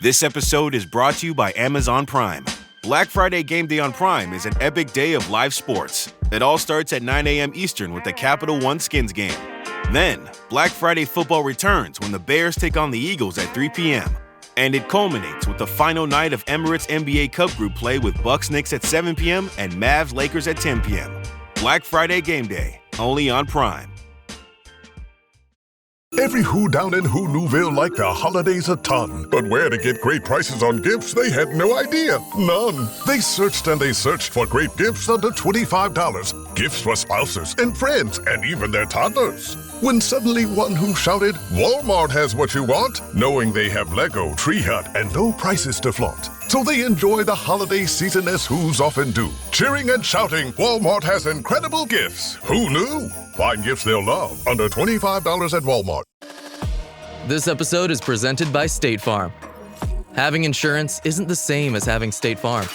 This episode is brought to you by Amazon Prime. Black Friday Game Day on Prime is an epic day of live sports. It all starts at 9 a.m. Eastern with the Capital One Skins game. Then, Black Friday football returns when the Bears take on the Eagles at 3 p.m. And it culminates with the final night of Emirates NBA Cup group play with Bucks Knicks at 7 p.m. and Mavs Lakers at 10 p.m. Black Friday Game Day, only on Prime. Every who down in Who Newville liked the holidays a ton, but where to get great prices on gifts they had no idea. None. They searched and they searched for great gifts under $25. Gifts for spouses and friends and even their toddlers. When suddenly one who shouted, Walmart has what you want, knowing they have Lego, Tree Hut, and low prices to flaunt. So they enjoy the holiday season as Who's often do. Cheering and shouting, Walmart has incredible gifts. Who knew? Find gifts they'll love under $25 at Walmart. This episode is presented by State Farm. Having insurance isn't the same as having State Farm.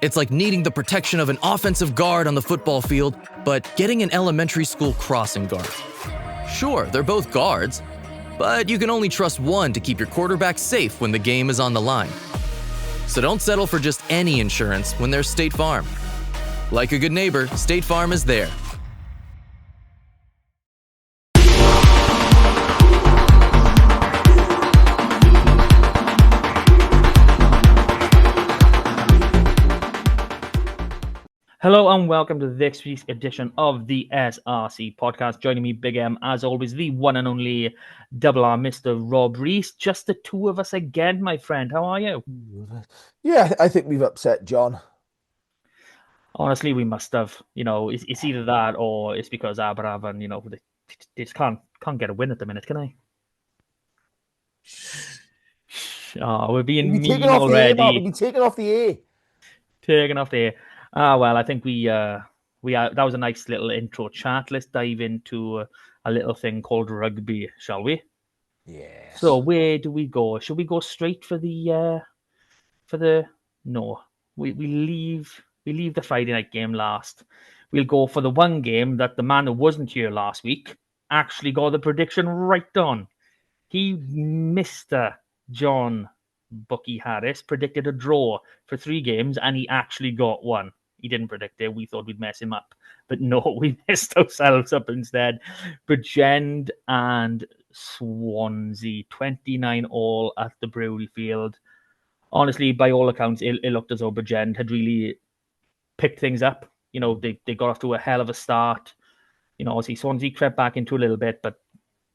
It's like needing the protection of an offensive guard on the football field, but getting an elementary school crossing guard. Sure, they're both guards, but you can only trust one to keep your quarterback safe when the game is on the line. So don't settle for just any insurance when there's State Farm. Like a good neighbor, State Farm is there. Hello and welcome to this week's edition of the SRC podcast. Joining me, Big M, as always, the one and only Double R, Mr. Rob Reese. Just the two of us again, my friend. How are you? Yeah, I think we've upset John. Honestly, we must have. You know, it's either that or it's because Abravan, you know, they just can't get a win at the minute, can I? Oh, we're being mean already. We'll be taken off the air. Taken off the air. Well, I think we that was a nice little intro chat. Let's dive into a little thing called rugby, shall we? Yes. So where do we go? Should we go straight for the no. We leave the Friday night game last. We'll go for the one game that the man who wasn't here last week actually got the prediction right on. He, Mr. John Bucky Harris, predicted a draw for 3 games and he actually got one. He didn't predict it. We thought we'd mess him up. But no, we messed ourselves up instead. Bridgend and Swansea, 29 all at the Brewery Field. Honestly, by all accounts, it looked as though Bridgend had really picked things up. You know, they got off to a hell of a start. You know, obviously Swansea crept back into a little bit, but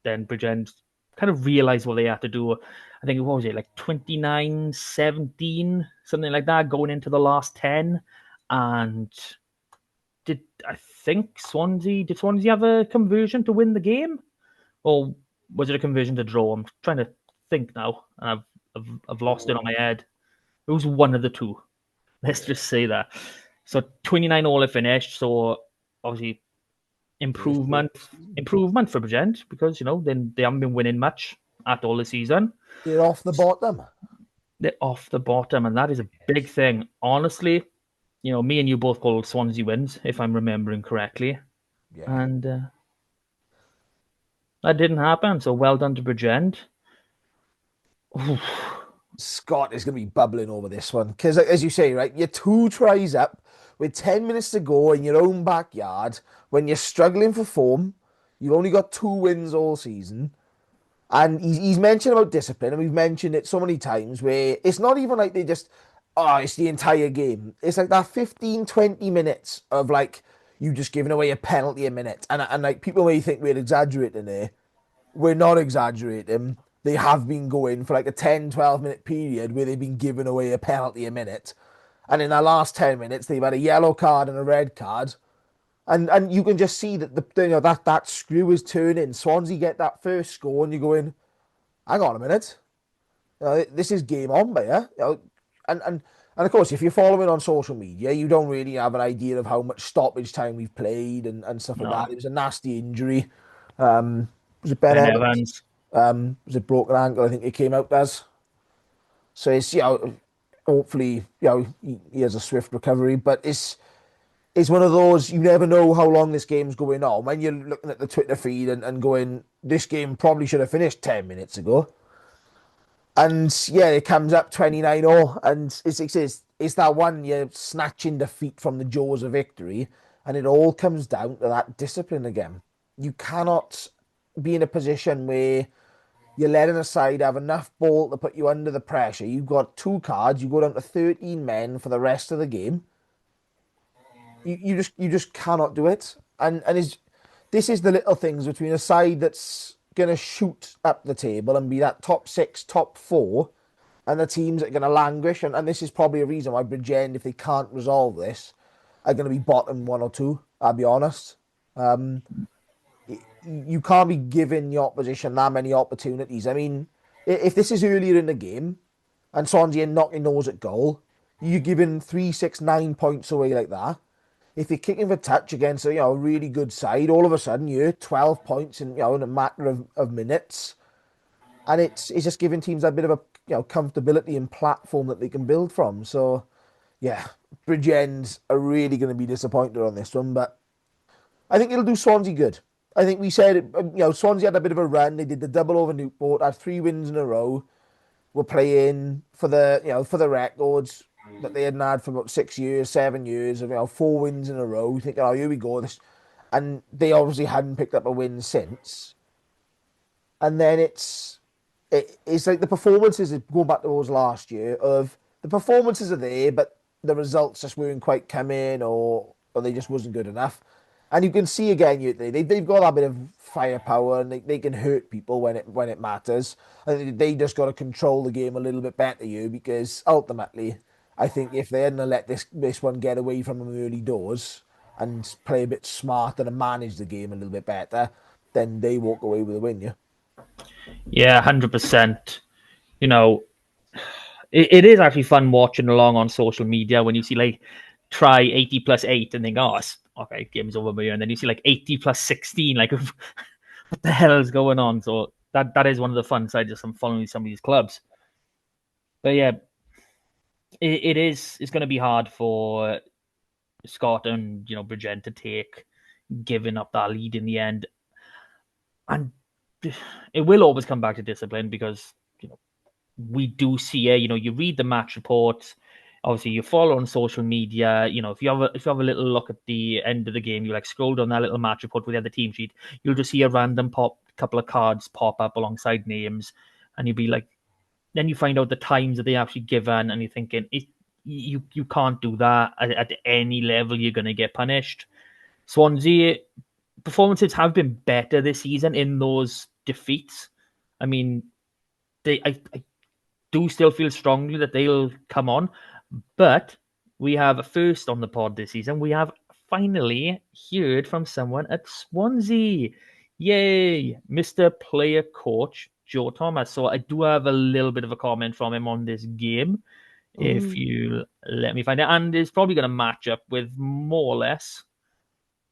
then Bridgend kind of realised what they had to do. I think, what was it, like 29-17, something like that, going into the last 10. And did Swansea have a conversion to win the game? Or was it a conversion to draw? I'm trying to think now. And I've lost it on my head. It was one of the two. Let's just say that. So 29 all it finished. So obviously improvement for Bridgend, because, you know, then they haven't been winning much at all this season. They're off the bottom. They're off the bottom, and that is a big thing. Honestly, you know, me and you both called Swansea wins, if I'm remembering correctly. Yeah. And that didn't happen, so well done to Bridgend. Scott is going to be bubbling over this one, because, as you say, right, you're 2 tries up with 10 minutes to go in your own backyard when you're struggling for form. You've only got 2 wins all season. And he's mentioned about discipline, and we've mentioned it so many times, where it's not even like they just, it's the entire game. It's like that 15, 20 minutes of, like, you just giving away a penalty a minute. And like, people may think we're exaggerating there. We're not exaggerating. They have been going for like a 10, 12-minute period where they've been giving away a penalty a minute. And in the last 10 minutes, they've had a yellow card and a red card. And you can just see that that screw is turning. Swansea get that first score, and you're going, hang on a minute. This is game on, but and of course, if you're following on social media, you don't really have an idea of how much stoppage time we've played and stuff like that. It was a nasty injury. Was it Ben Evans? Was it broken ankle? I think it came out as. So it's, you know, hopefully, you know, he has a swift recovery, but it's one of those, you never know how long this game's going on. When you're looking at the Twitter feed and going, this game probably should have finished 10 minutes ago. And yeah, it comes up 29-0, and it's that one you're snatching defeat from the jaws of victory, and it all comes down to that discipline again. You cannot be in a position where you're letting a side have enough ball to put you under the pressure. You've got two cards, you go down to 13 men for the rest of the game. You just cannot do it. This is the little things between a side that's gonna shoot up the table and be that top six, top four, and the teams that are gonna languish. And this is probably a reason why Bridgend, if they can't resolve this, are gonna be bottom one or two. I'll be honest. You can't be giving the opposition that many opportunities. I mean, if this is earlier in the game and Swansea are knocking those at goal, you're giving 3, 6, 9 points away like that. If you're kicking for touch against a really good side, all of a sudden you're 12 points in in a matter of minutes, and it's just giving teams a bit of a comfortability and platform that they can build from. So yeah, Bridgends are really going to be disappointed on this one, but I think it'll do Swansea good. I think we said Swansea had a bit of a run. They did the double over Newport, had 3 wins in a row. Were playing for the records that they hadn't had for about 6 years, 7 years of 4 wins in a row. Thinking, oh, here we go. And they obviously hadn't picked up a win since. And then it's like the performances, going back to those last year, of the performances are there, but the results just weren't quite coming, or they just wasn't good enough. And you can see again, they've got that bit of firepower, and they can hurt people when it matters. I think they just got to control the game a little bit better, because ultimately, I think if they hadn't let this one get away from them early doors and play a bit smarter and manage the game a little bit better, then they walk away with a win. Yeah. Yeah, 100%. It is actually fun watching along on social media when you see like try 80 plus 8 and think, oh, okay, game's over here. And then you see like 80 plus 16, like what the hell is going on? So that is one of the fun sides of following some of these clubs. But yeah, it's going to be hard for Scott and Bridgend to take, giving up that lead in the end. And it will always come back to discipline, because we do see it. You read the match reports. Obviously, you follow on social media. If you have a little look at the end of the game, you scroll down that little match report with the other team sheet, you'll just see a random couple of cards pop up alongside names, and you'll be like, then you find out the times that they actually given, and you're thinking, you can't do that at any level. You're going to get punished. Swansea performances have been better this season in those defeats. I mean, I do still feel strongly that they'll come on, but we have a first on the pod this season. We have finally heard from someone at Swansea. Yay, Mr. Player Coach Joe Thomas. So I do have a little bit of a comment from him on this game, if you let me find it. And it's probably going to match up with more or less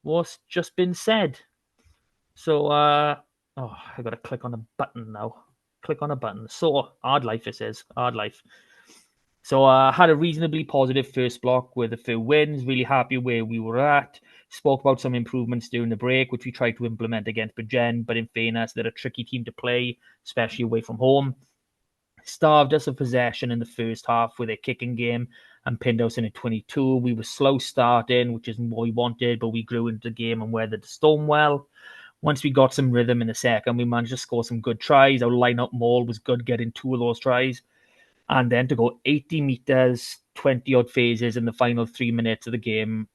what's just been said. So, I got to click on a button now. Click on a button. So, hard life, it says. Hard life. So, had a reasonably positive first block with a few wins. Really happy where we were at. Spoke about some improvements during the break, which we tried to implement against Bridgend. But in fairness, they're a tricky team to play, especially away from home. Starved us of possession in the first half with a kicking game and pinned us in a 22. We were slow starting, which isn't what we wanted, but we grew into the game and weathered the storm well. Once we got some rhythm in the second, we managed to score some good tries. Our line-up maul was good, getting 2 of those tries. And then to go 80 meters, 20-odd phases in the final 3 minutes of the game,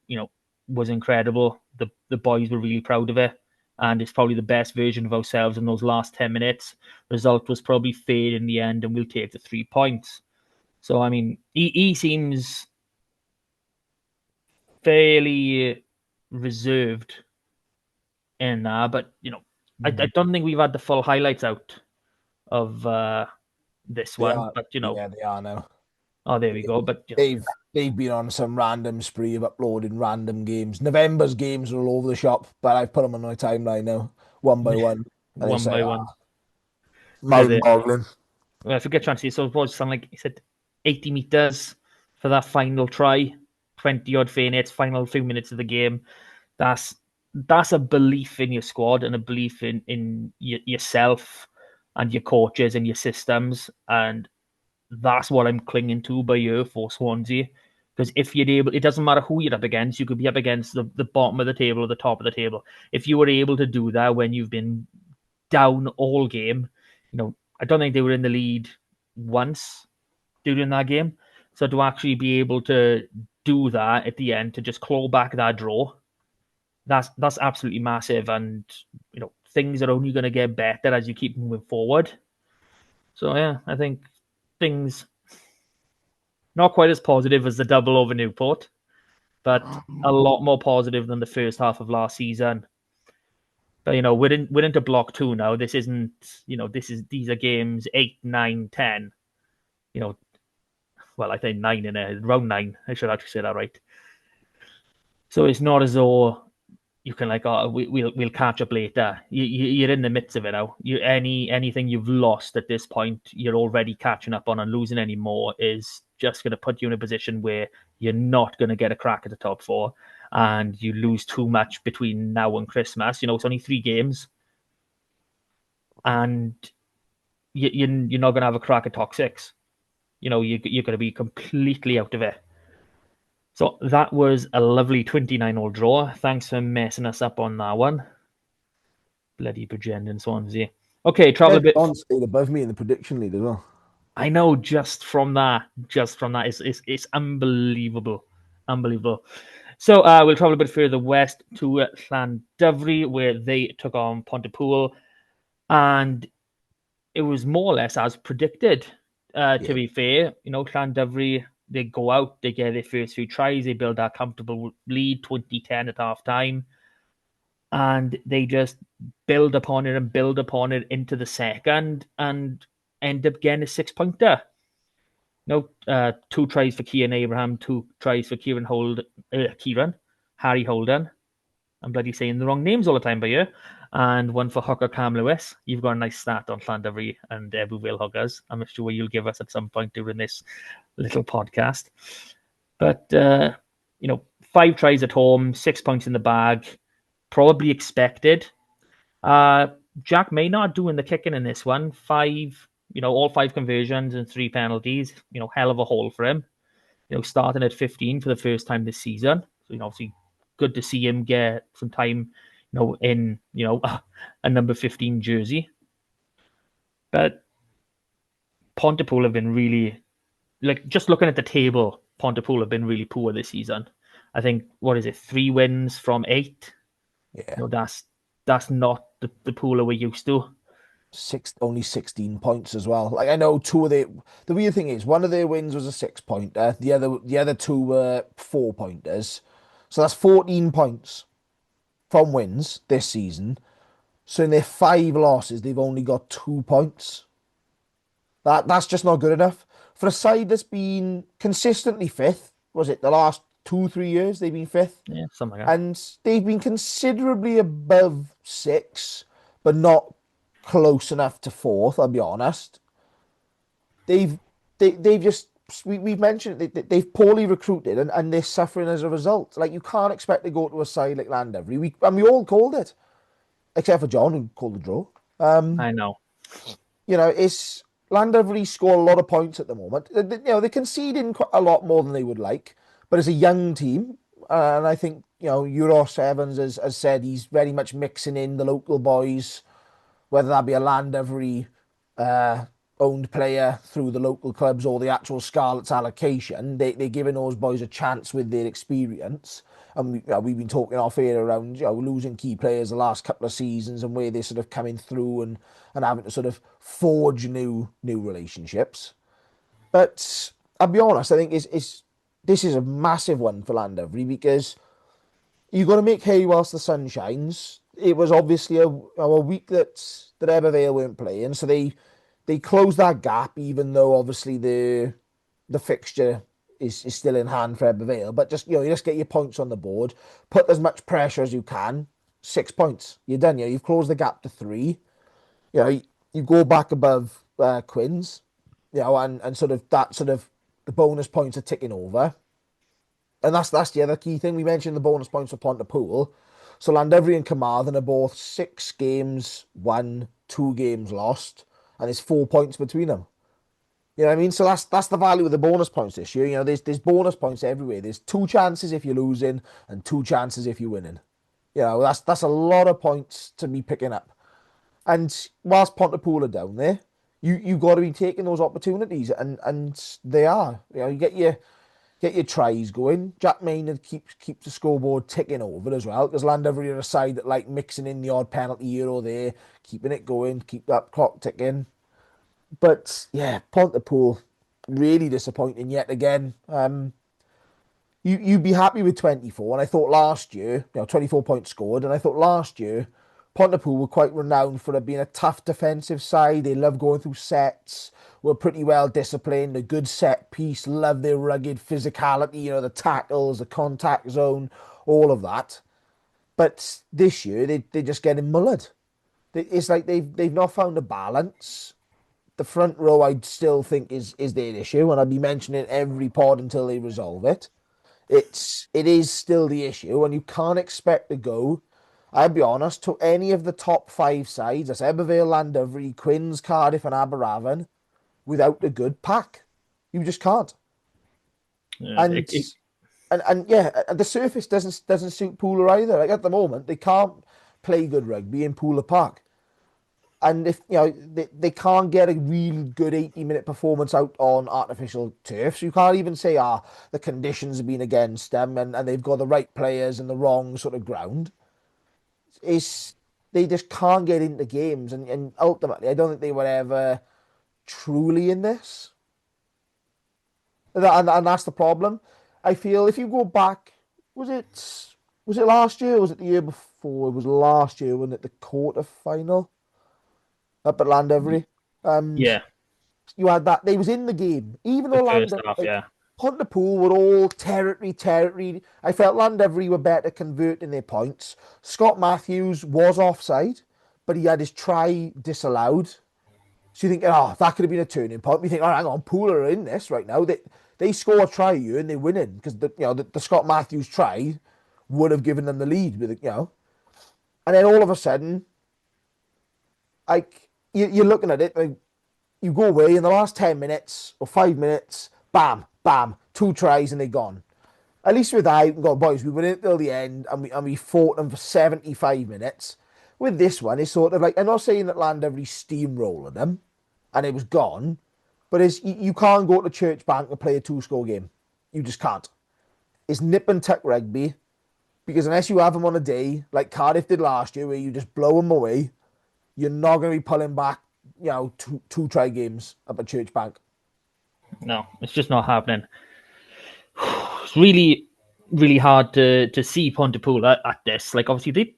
was incredible. The boys were really proud of it. And it's probably the best version of ourselves in those last 10 minutes. Result was probably fair in the end, and we'll take the 3 points. So, I mean, he seems fairly reserved in that, but, I don't think we've had the full highlights out of this one. But, yeah, they are now. Oh, there we go. But they've been on some random spree of uploading random games. November's games are all over the shop, but I've put them on my timeline now, one by one. One by one. Mind-boggling. Well, if we get a chance to see, so it was something like he said, 80 meters for that final try, 20-odd fairness, final few minutes of the game. That's a belief in your squad and a belief in yourself. and your coaches and your systems, and that's what I'm clinging to by you for Swansea. Because if you're able, it doesn't matter who you're up against. You could be up against the bottom of the table or the top of the table. If you were able to do that when you've been down all game, I don't think they were in the lead once during that game. So to actually be able to do that at the end, to just claw back that draw, that's absolutely massive. And things are only going to get better as you keep moving forward. So yeah, I think things not quite as positive as the double over Newport, but a lot more positive than the first half of last season. But we're into block 2 now. This isn't these are games 8, 9, 10. Well, I think 9 in a round 9. I should actually say that right. So it's not as though you can we'll catch up later. You're in the midst of it now. Anything you've lost at this point, you're already catching up on, and losing any more is just going to put you in a position where you're not going to get a crack at the top 4, and you lose too much between now and Christmas. It's only 3 games, and you're not going to have a crack at top 6. You're going to be completely out of it. So that was a lovely 29-all draw. Thanks for messing us up on that one. Bloody Bridgend and Swansea. Okay, travel a bit. John stayed above me in the prediction lead as well. I know, just from that, it's unbelievable. Unbelievable. So we'll travel a bit further west to Llandovery, where they took on Pontypool. And it was more or less as predicted, to be fair. Llandovery, they go out, they get their first few tries, they build that comfortable lead, 20-10 at half time. And they just build upon it into the second and end up getting a 6-pointer. 2 tries for Kieran Abraham, 2 tries for Harry Holden. I'm bloody saying the wrong names all the time by you. And 1 for hooker Cam Lewis. You've got a nice start on Llandovery and Ebbw Vale hookers. I'm sure you'll give us at some point during this little podcast. But 5 tries at home, 6 points in the bag, probably expected. Jack Maynard doing the kicking in this one. 5, all 5 conversions and 3 penalties. Hell of a haul for him. Starting at 15 for the first time this season. So obviously good to see him get some time, in a number 15 jersey. But Pontypool have been really, just looking at the table, Pontypool have been really poor this season. I think 3 wins from 8. Yeah, that's not the Pooler we're used to. Only 16 points as well. I know 2 of the weird thing is one of their wins was a 6-pointer. The other 2 were 4-pointers. So that's 14 points from wins this season. So in their 5 losses, they've only got 2 points. That's just not good enough for a side that's been consistently 5th. Was it the last 2-3 years they've been 5th? Yeah, something like that. And they've been considerably above 6, but not close enough to 4th. I'll be honest. We've mentioned they've poorly recruited and they're suffering as a result. You can't expect to go to a side like Llandovery. We all called it, except for John, who called the draw. I know. It's Llandovery score a lot of points at the moment. They're conceding a lot more than they would like, but it's a young team, and I think Euros Evans has said he's very much mixing in the local boys, whether that be a Llandovery owned player through the local clubs or the actual Scarlets allocation. They're giving those boys a chance with their experience. And we've been talking off air around losing key players the last couple of seasons and where they're sort of coming through and having to sort of forge new relationships. But I'll be honest, I think this is a massive one for Llandovery because you've got to make hay whilst the sun shines. It was obviously a week that Ebbw Vale weren't playing, so they closed that gap, even though obviously the fixture is still in hand for Ebbw Vale. But just you just get your points on the board, put as much pressure as you can. 6 points, you're done. You've closed the gap to 3. You go back above Quins, and sort of the bonus points are ticking over. And that's the other key thing. We mentioned the bonus points for Pontypool. So Llandovery and Carmarthen are both 6 games won, 2 games lost. and there's 4 points between them. You know what I mean? So that's the value of the bonus points this year. You know, there's bonus points everywhere. There's 2 chances if you're losing and 2 chances if you're winning. You know, that's a lot of points to be picking up. And whilst Pontypool are down there, you got to be taking those opportunities, and they are. You know, you get your tries going. Jack Maynard keeps the scoreboard ticking over as well, because Llandovery are a side that like mixing in the odd penalty here or there, keeping it going, keep that clock ticking. But yeah, Pontypool really disappointing yet again. You'd be happy with 24, and I thought last year, 24 points scored, and I thought last year Pontypool were quite renowned for being a tough defensive side. They love going through sets, were pretty well disciplined, a good set piece, love their rugged physicality, the tackles, the contact zone, all of that. But this year they just getting mullered. It's like they've not found a balance. The front row I'd still think is their issue, and I'd be mentioning it every pod until they resolve it. It is still the issue, and you can't expect to go, I'll be honest, to any of the top 5 sides, that's Ebbw Vale, Llandovery, Quins, Cardiff and Aberavon, without a good pack. You just can't. Yeah, And yeah, the surface doesn't suit Pooler either. Like at the moment, they can't play good rugby in Pooler Park. And if they can't get a really good 80-minute performance out on artificial turf, so you can't even say the conditions have been against them, and they've got the right players and the wrong sort of ground. They just can't get into games, and ultimately I don't think they were ever truly in this. And that's the problem. I feel if you go back, was it last year or was it the year before? It was last year, wasn't it, the quarter final up at Llandovery? And yeah, you had that. They was in the game. Even the though first Llandovery, half, like, yeah. Pontypool were all territory. I felt Llandovery were better converting their points. Scott Matthews was offside, but he had his try disallowed. So you think, that could have been a turning point. You think, hang on, Pool are in this right now. They score a try here and they're winning because the Scott Matthews try would have given them the lead with and then all of a sudden, like you're looking at it, like, you go away in the last 10 minutes or 5 minutes, bam, bam, 2 tries and they're gone. At least with that, you can go, boys, we went in till the end and we fought them for 75 minutes. With this one, it's sort of like, I'm not saying that Llandovery steamrolling them and it was gone, but you can't go to Church Bank and play a 2-score game. You just can't. It's nip and tuck rugby, because unless you have them on a day like Cardiff did last year where you just blow them away, you're not going to be pulling back, two try games up at Church Bank. No, it's just not happening. It's really, really hard to see Pontypool at this. Like, obviously,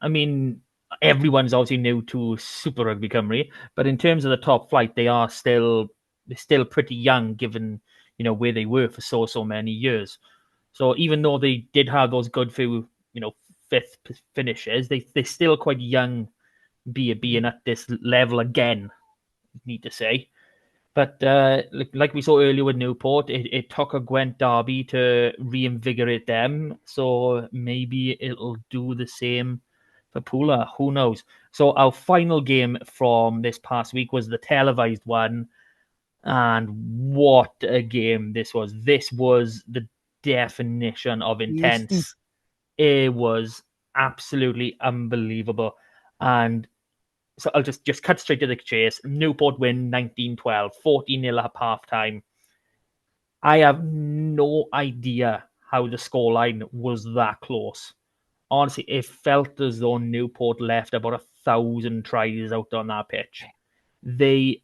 I mean, everyone's obviously new to Super Rugby Cymru, but in terms of the top flight, they're still pretty young, given where they were for so many years. So even though they did have those good few fifth finishes, they're still quite young, being at this level again. Need to say. But like we saw earlier with Newport, it took a Gwent derby to reinvigorate them. So maybe it'll do the same for Pula. Who knows? So our final game from this past week was the televised one. And what a game this was. This was the definition of Tasty. intense. It was absolutely unbelievable. And so I'll just cut straight to the chase. Newport win 19-12, 14-0 at halftime. I have no idea how the scoreline was that close. Honestly, it felt as though Newport left about 1,000 tries out on that pitch. The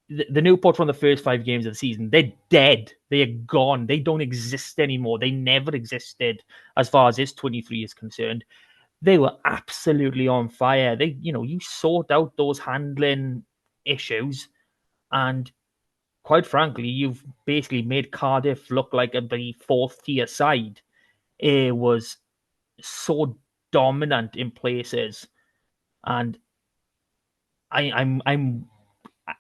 Newport from the first 5 games of the season, they're dead. They are gone. They don't exist anymore. They never existed as far as this 23 is concerned. They were absolutely on fire. You sort out those handling issues, and quite frankly, you've basically made Cardiff look like a 4th-tier side. It was so dominant in places, and I'm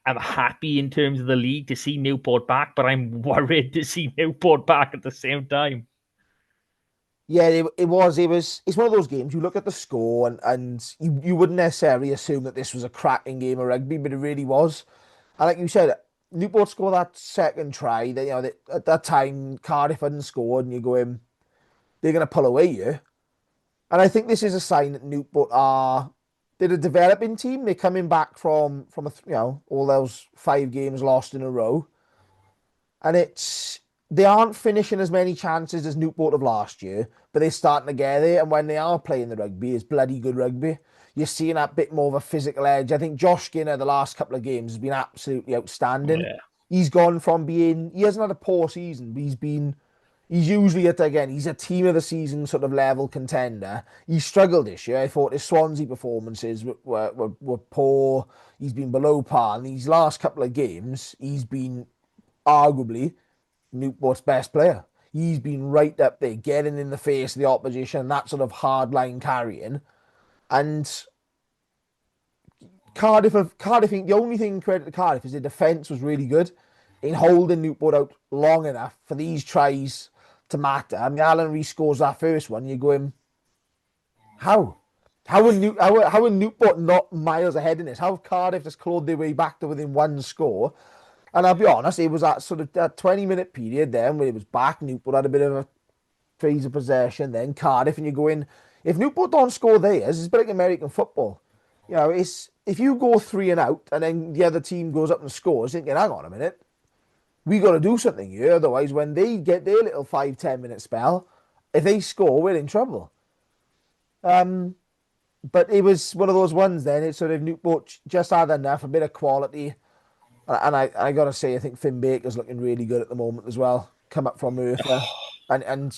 happy in terms of the league to see Newport back, but I'm worried to see Newport back at the same time. Yeah, it was. It's one of those games. You look at the score, and you wouldn't necessarily assume that this was a cracking game of rugby, but it really was. And like you said, Newport scored that second try. At that time Cardiff hadn't scored, and you're going, they're going to pull away here. And I think this is a sign that Newport are they're a developing team. They're coming back from all those 5 games lost in a row, and they aren't finishing as many chances as Newport of last year, but they're starting to get there. And when they are playing the rugby, it's bloody good rugby. You're seeing that bit more of a physical edge. I think Josh Skinner, the last couple of games, has been absolutely outstanding. Yeah. He's gone from he hasn't had a poor season, but he's usually he's a team of the season sort of level contender. He struggled this year. I thought his Swansea performances were poor. He's been below par. And these last couple of games, he's been arguably Newport's best player. He's been right up there, getting in the face of the opposition, that sort of hard line carrying. And Cardiff, the only thing credit to Cardiff is the defence was really good in holding Newport out long enough for these tries to matter. I mean, Alan Rees scores that first one. You're going, how? How are Newport not miles ahead in this? How have Cardiff just clawed their way back to within one score? And I'll be honest, it was that sort of that 20-minute period then where it was back. Newport had a bit of a phase of possession, then Cardiff, and you're going, if Newport don't score theirs, it's a bit like American football. It's if you go 3 and out and then the other team goes up and scores, thinking, hang on a minute, we got to do something here. Otherwise, when they get their little 5-10 minute spell, if they score, we're in trouble. But it was one of those ones then, it's sort of Newport just had enough, a bit of quality. And I got to say, I think Finn Baker's looking really good at the moment as well. Come up from Earth there. And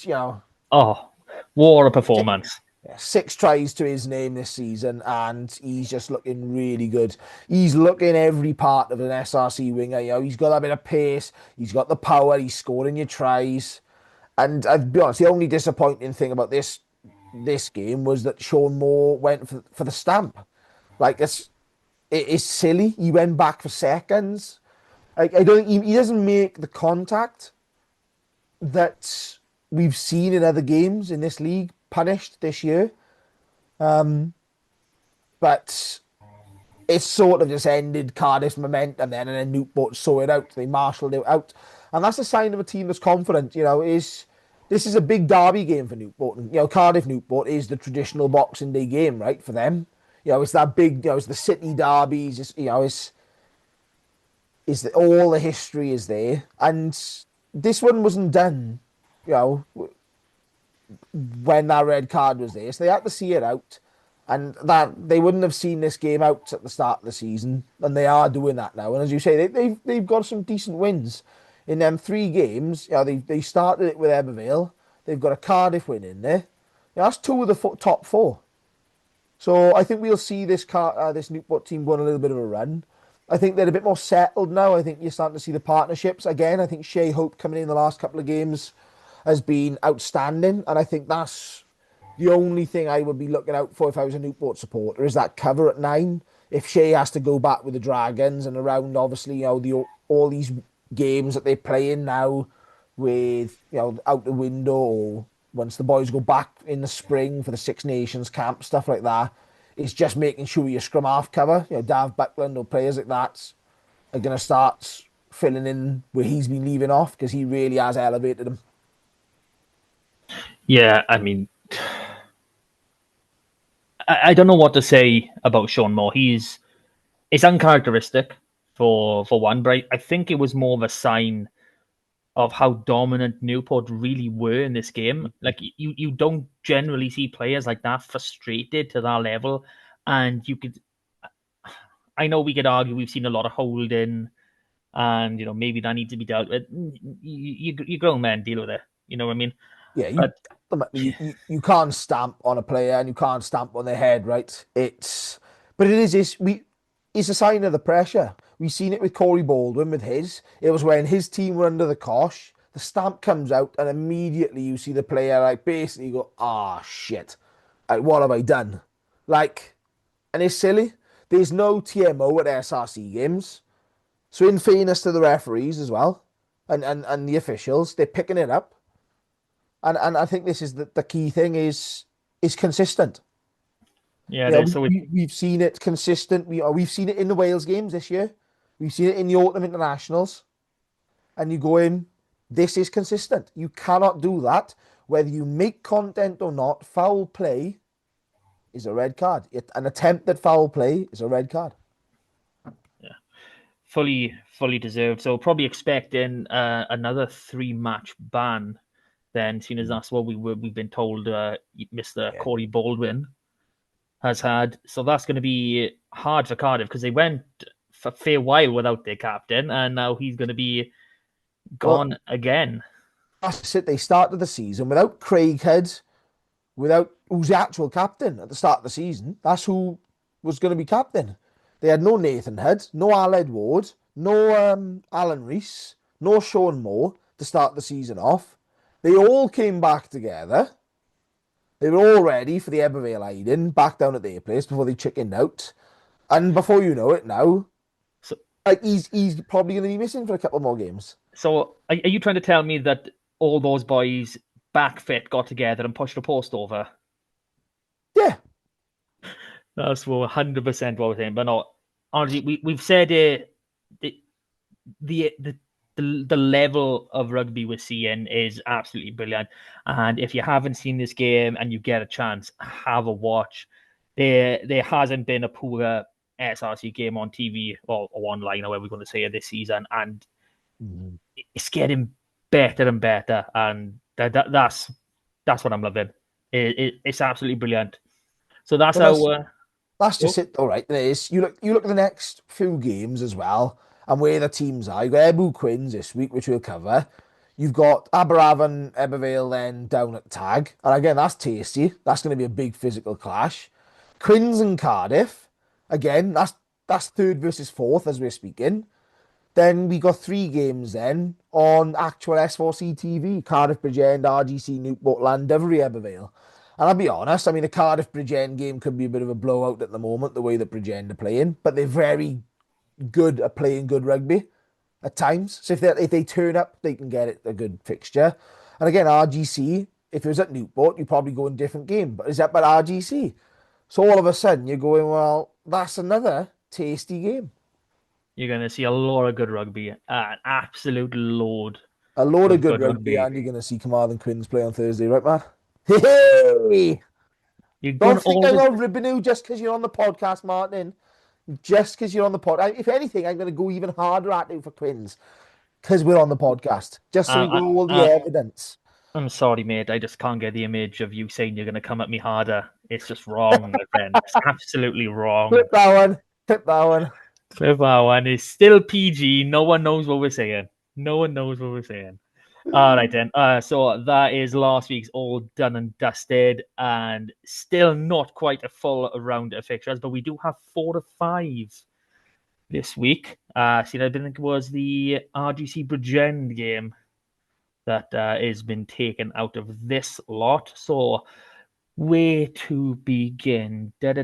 Oh, what a performance. 6 tries to his name this season, and he's just looking really good. He's looking every part of an SRC winger. He's got a bit of pace, he's got the power, he's scoring your tries. And I'll be honest, the only disappointing thing about this game was that Sean Moore went for the stamp. Like, it is silly. He went back for seconds. I don't think he doesn't make the contact that we've seen in other games in this league punished this year. But it sort of just ended Cardiff's momentum then, and then Newport saw it out. They marshalled it out. And that's a sign of a team that's confident. This is a big derby game for Newport. And, Cardiff Newport is the traditional Boxing Day game, right, for them. It's that big, it's the city derbies, all the history is there. And this one wasn't done, when that red card was there. So they had to see it out. And that they wouldn't have seen this game out at the start of the season. And they are doing that now. And as you say, they've got some decent wins. In them 3 games, they started it with Ebbw Vale. They've got a Cardiff win in there. That's 2 of the top 4. So I think we'll see this Newport team go on a little bit of a run. I think they're a bit more settled now. I think you're starting to see the partnerships again. I think Shea Hope coming in the last couple of games has been outstanding. And I think that's the only thing I would be looking out for if I was a Newport supporter, is that cover at 9. If Shea has to go back with the Dragons and around, obviously, all these games that they're playing now with, out the window, or once the boys go back in the spring for the Six Nations camp, stuff like that, it's just making sure your scrum half cover, Dav Buckland or players like that are going to start filling in where he's been leaving off, because he really has elevated him. Yeah, I mean, I don't know what to say about Sean Moore. It's uncharacteristic for one, but I think it was more of a sign of how dominant Newport really were in this game. Like, you don't generally see players like that frustrated to that level. And I know we could argue we've seen a lot of holding, and maybe that needs to be dealt with. You grown men, deal with it. You know what I mean? Yeah, you can't stamp on a player and you can't stamp on their head, right? It's a sign of the pressure. We've seen it with Corey Baldwin with his. It was when his team were under the cosh, the stamp comes out, and immediately you see the player basically go, shit. What have I done? And it's silly. There's no TMO at SRC games. So in fairness to the referees as well, and the officials, they're picking it up. And I think this is the key thing is consistent. Yeah, Yeah, so we've seen it consistent. We've seen it in the Wales games this year. We've seen it in the autumn internationals. And you go in, this is consistent. You cannot do that. Whether you make content or not, foul play is a red card. An attempt at foul play is a red card. fully deserved. So probably expecting another 3-match ban. Then, seeing as that's what we've been told, Mr. Yeah. Corey Baldwin has had. So that's going to be hard for Cardiff because they went for a fair while without their captain, and now he's going to be Well, gone again. that's it. They started the season without Craighead, without who's the actual captain at the start of the season. That's who was going to be captain. They had no Nathan Head, no Aled Ward, no Alan Rees, no Sean Moore to start the season off. They all came back together. They were all ready for the Ebbw Vale hiding back down at their place before they chickened out. And before you know it now, So, like he's probably going to be missing for a couple more games. so are you trying to tell me that all those boys back fit got together and pushed a post over? Yeah, That's 100% what we're saying. But no, honestly, we've said the, the level of rugby we're seeing is absolutely brilliant. And if you haven't seen this game and you get a chance, have a watch. There hasn't been a poorer SRC game on TV or online, however we're going to say it this season, and it's getting better and better. And that's what I'm loving. It's absolutely brilliant. So that's but that's how. that's just it. All right, there is. You look at the next few games as well, and where the teams are. You've got Ebbw Quins this week, which we'll cover. You've got Aberafan, Ebbw Vale then down at Tag, and again that's tasty. That's going to be a big physical clash. Quins and Cardiff, again that's third versus fourth as we're speaking. Then we got 3 games then on actual S4C TV: Cardiff Bridgend, RGC Newport, Llandovery, Ebbw Vale. And I'll be honest, I mean, the Cardiff Bridgend game could be a bit of a blowout at the moment, the way that Bridgend are playing, but they're very good at playing good rugby at times. So if they turn up, they can get it a good fixture. And again, RGC, if it was at Newport, you probably go in a different game, but is that but RGC? So all of a sudden you're going, well, that's another tasty game. You're going to see a lot of good rugby, an absolute load A load of of good good rugby, rugby. and you're going to see Carmarthen Quins play on Thursday, right, man? Hey! You're going Don't to think I'm always. going to ribbon you just because you're on the podcast, Martin. Just because you're on the pod. If anything, I'm going to go even harder at you for Quins because we're on the podcast. Just so we got all the evidence. I'm sorry, mate. I just can't get the image of you saying you're going to come at me harder. It's just wrong, my friend. It's absolutely wrong. Flip that one. Flip that one. Cliff Owen is still PG. No one knows what we're saying. No one knows what we're saying. All right, then. So that is last week's all done and dusted, and still not quite a full round of fixtures, but we do have 4 to 5 this week. I think it was the RGC Bridgend game that has been taken out of this lot. So where to begin? Go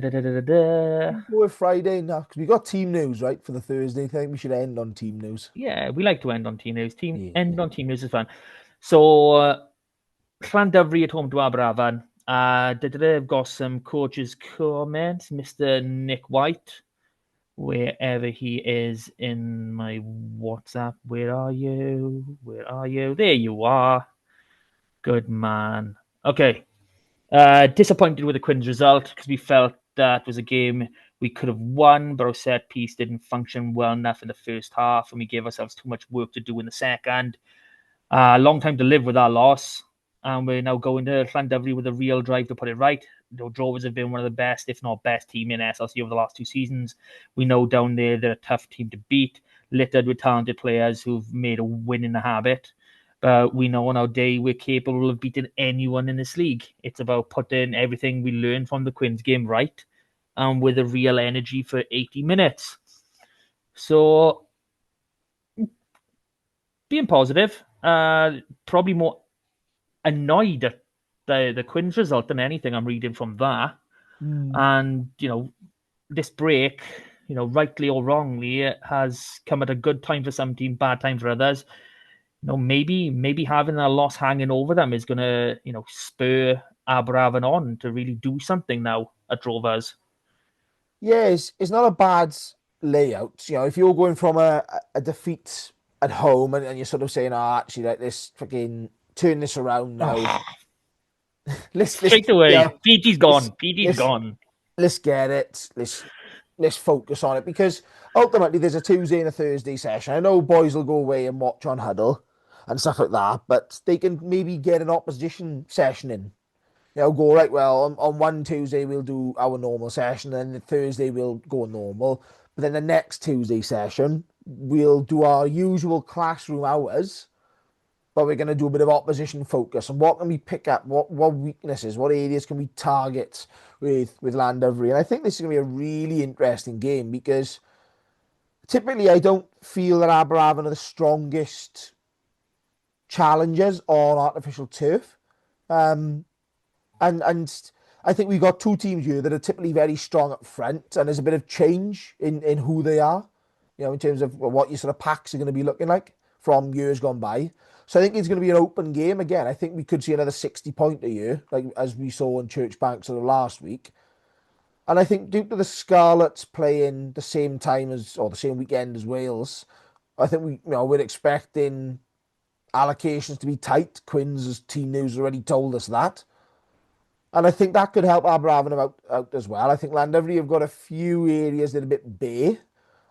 with Friday now because we got team news right for the Thursday thing. We should end on team news. Yeah, we like to end on team news. Yeah. End on team news is fun. So Llandovery at home to Aberafan. I've got some coaches' comments. Mr. Nick White, wherever he is in my WhatsApp. Where are you? Where are you? There you are. Good man. Okay. Disappointed with the Quins result because we felt that was a game we could have won, but our set piece didn't function well enough in the first half, and we gave ourselves too much work to do in the second. Long time to live with our loss, and we're now going to Llandovery with a real drive to put it right. The Drovers have been one of the best, if not best, team in SLC over the last 2 seasons. We know down there they're a tough team to beat, littered with talented players who've made a win in the habit. But we know on our day we're capable of beating anyone in this league. It's about putting everything we learned from the Quins game right, and with a real energy for 80 minutes. So, being positive, probably more annoyed at the Quins result than anything I'm reading from that. And, this break, rightly or wrongly, has come at a good time for some teams, bad time for others. Maybe having a loss hanging over them is gonna, spur Aberravan on to really do something now at Rovers. Yeah, it's not a bad layout. If you're going from a defeat at home and you're sort of saying, oh, actually, like this fucking turn this around now. Oh, Let's straight away, PG's let's gone. PG's let's gone. let's get it. Let's focus on it because ultimately there's a Tuesday and a Thursday session. I know boys will go away and watch on Huddle and stuff like that, but they can maybe get an opposition session in. Go right. Well, on one Tuesday we'll do our normal session, and then the Thursday we'll go normal. But then the next Tuesday session we'll do our usual classroom hours, but we're going to do a bit of opposition focus. And what can we pick up? What weaknesses? What areas can we target with Llandovery? And I think this is going to be a really interesting game because typically I don't feel that Aberravan are the strongest challengers on artificial turf. Um, and I think we've got two teams here that are typically very strong up front, and there's a bit of change in who they are, in terms of what your sort of packs are going to be looking like from years gone by. So I think it's going to be an open game again. I think we could see another 60-pointer here, like as we saw in Church Bank sort of last week. And I think due to the Scarlets playing the same time as or the same weekend as Wales, I think we're expecting allocations to be tight. Quins, as team news already told us that. And I think that could help Aberravan out as well. I think Llandovery have got a few areas that are a bit bare,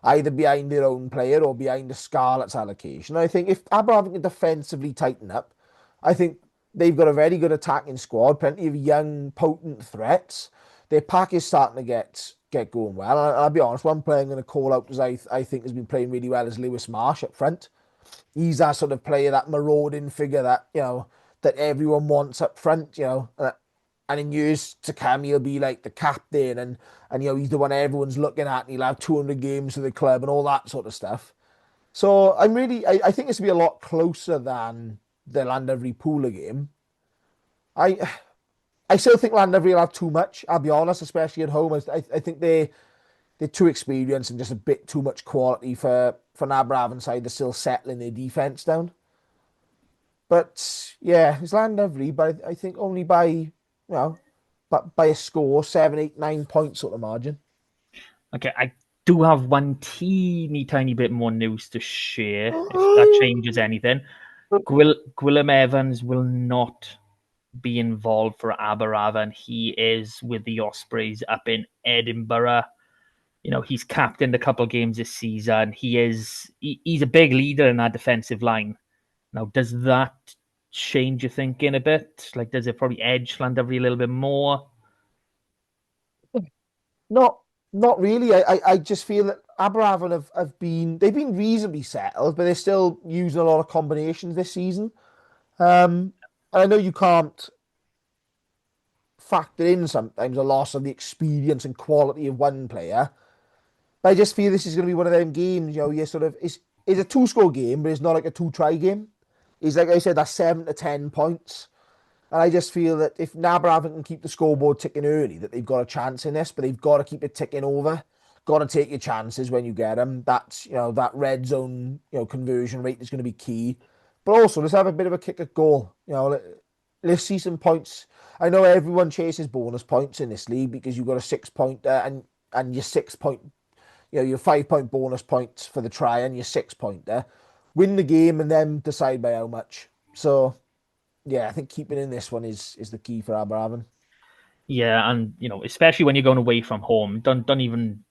either behind their own player or behind the Scarlets allocation. I think if Aberravan can defensively tighten up, I think they've got a very good attacking squad, plenty of young, potent threats. Their pack is starting to get going well. And I'll be honest, one player I'm going to call out because I think has been playing really well is Lewis Marsh up front. He's that sort of player, that marauding figure that, that everyone wants up front, and in years to come, he'll be like the captain, and he's the one everyone's looking at, and he'll have 200 games for the club and all that sort of stuff. So I think this will be a lot closer than the Llandovery Pooler game. I I still think Llandovery will have too much. I'll be honest, especially at home. I think they're too experienced and just a bit too much quality for Aberravan side. They're still settling their defense down. But yeah, it's Llandovery, but I think only but by a score, 7, 8, 9 points sort of margin. Okay, I do have one teeny tiny bit more news to share if that changes anything. Gwillem Evans will not be involved for Aberravan. He is with the Ospreys up in Edinburgh. He's captained a couple of games this season. He's a big leader in that defensive line. Now, does that change your thinking a bit? Like, does it probably edge Llandovery a little bit more? Not not really. I just feel that Aberravan they've been reasonably settled, but they're still using a lot of combinations this season. And I know you can't factor in sometimes a loss of the experience and quality of one player. But I just feel this is going to be one of them games, you sort of it's a two-score game, but it's not like a two-try game. It's like I said, that's 7 to 10 points. And I just feel that if Aberravan can keep the scoreboard ticking early, that they've got a chance in this, but they've got to keep it ticking over. Got to take your chances when you get them. That's, that red zone, conversion rate is going to be key. But also, let's have a bit of a kick at goal. Let's see some points. I know everyone chases bonus points in this league because you've got a 6-pointer and your 6 point, your 5 point bonus points for the try and your 6 pointer. Win the game and then decide by how much. So, yeah, I think keeping in this one is the key for Aberravan. Yeah, and especially when you're going away from home, don't even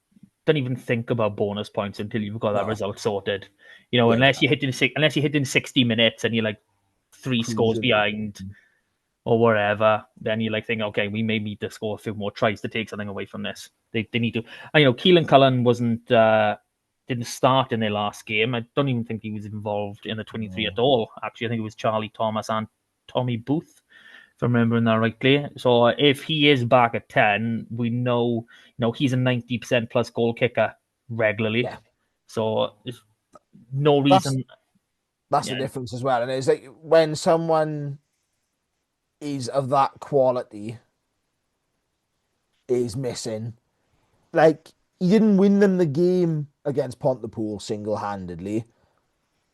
think about bonus points until you've got that No, result sorted. yeah, Unless you're hitting 60 minutes and you're like three scores cruising. behind or whatever, then you like think, okay, we may need to score a few more tries to take something away from this. They need to. And, Keelan Cullen didn't start in their last game. I don't even think he was involved in the 23 at all. Actually, I think it was Charlie Thomas and Tommy Booth, if I'm remembering that rightly. So if he is back at 10, we know, he's a 90% plus goal kicker regularly. Yeah, So there's no that's reason. that's the Yeah, difference as well. And it's like when someone is of that quality is missing, like he didn't win them the game against Pontypool single-handedly,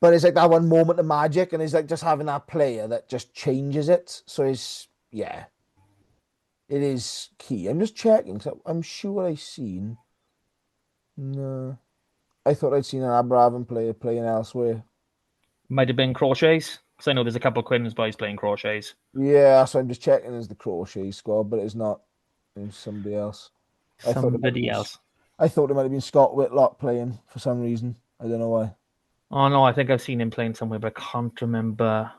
But it's like that one moment of magic, and it's like just having that player that just changes it. So yeah, it is key. I'm just checking. So I'm sure I seen. No, I thought I'd seen an Abravan player playing elsewhere. Might have been Crochets, because I know there's a couple of Quins boys playing Crochets. Yeah, so I'm just checking as the Crochet squad, but it's not. It's somebody else. I thought it might have Somebody been. else. I thought it might have been Scott Whitlock playing for some reason. I don't know why. Oh no, I think I've seen him playing somewhere, but I can't remember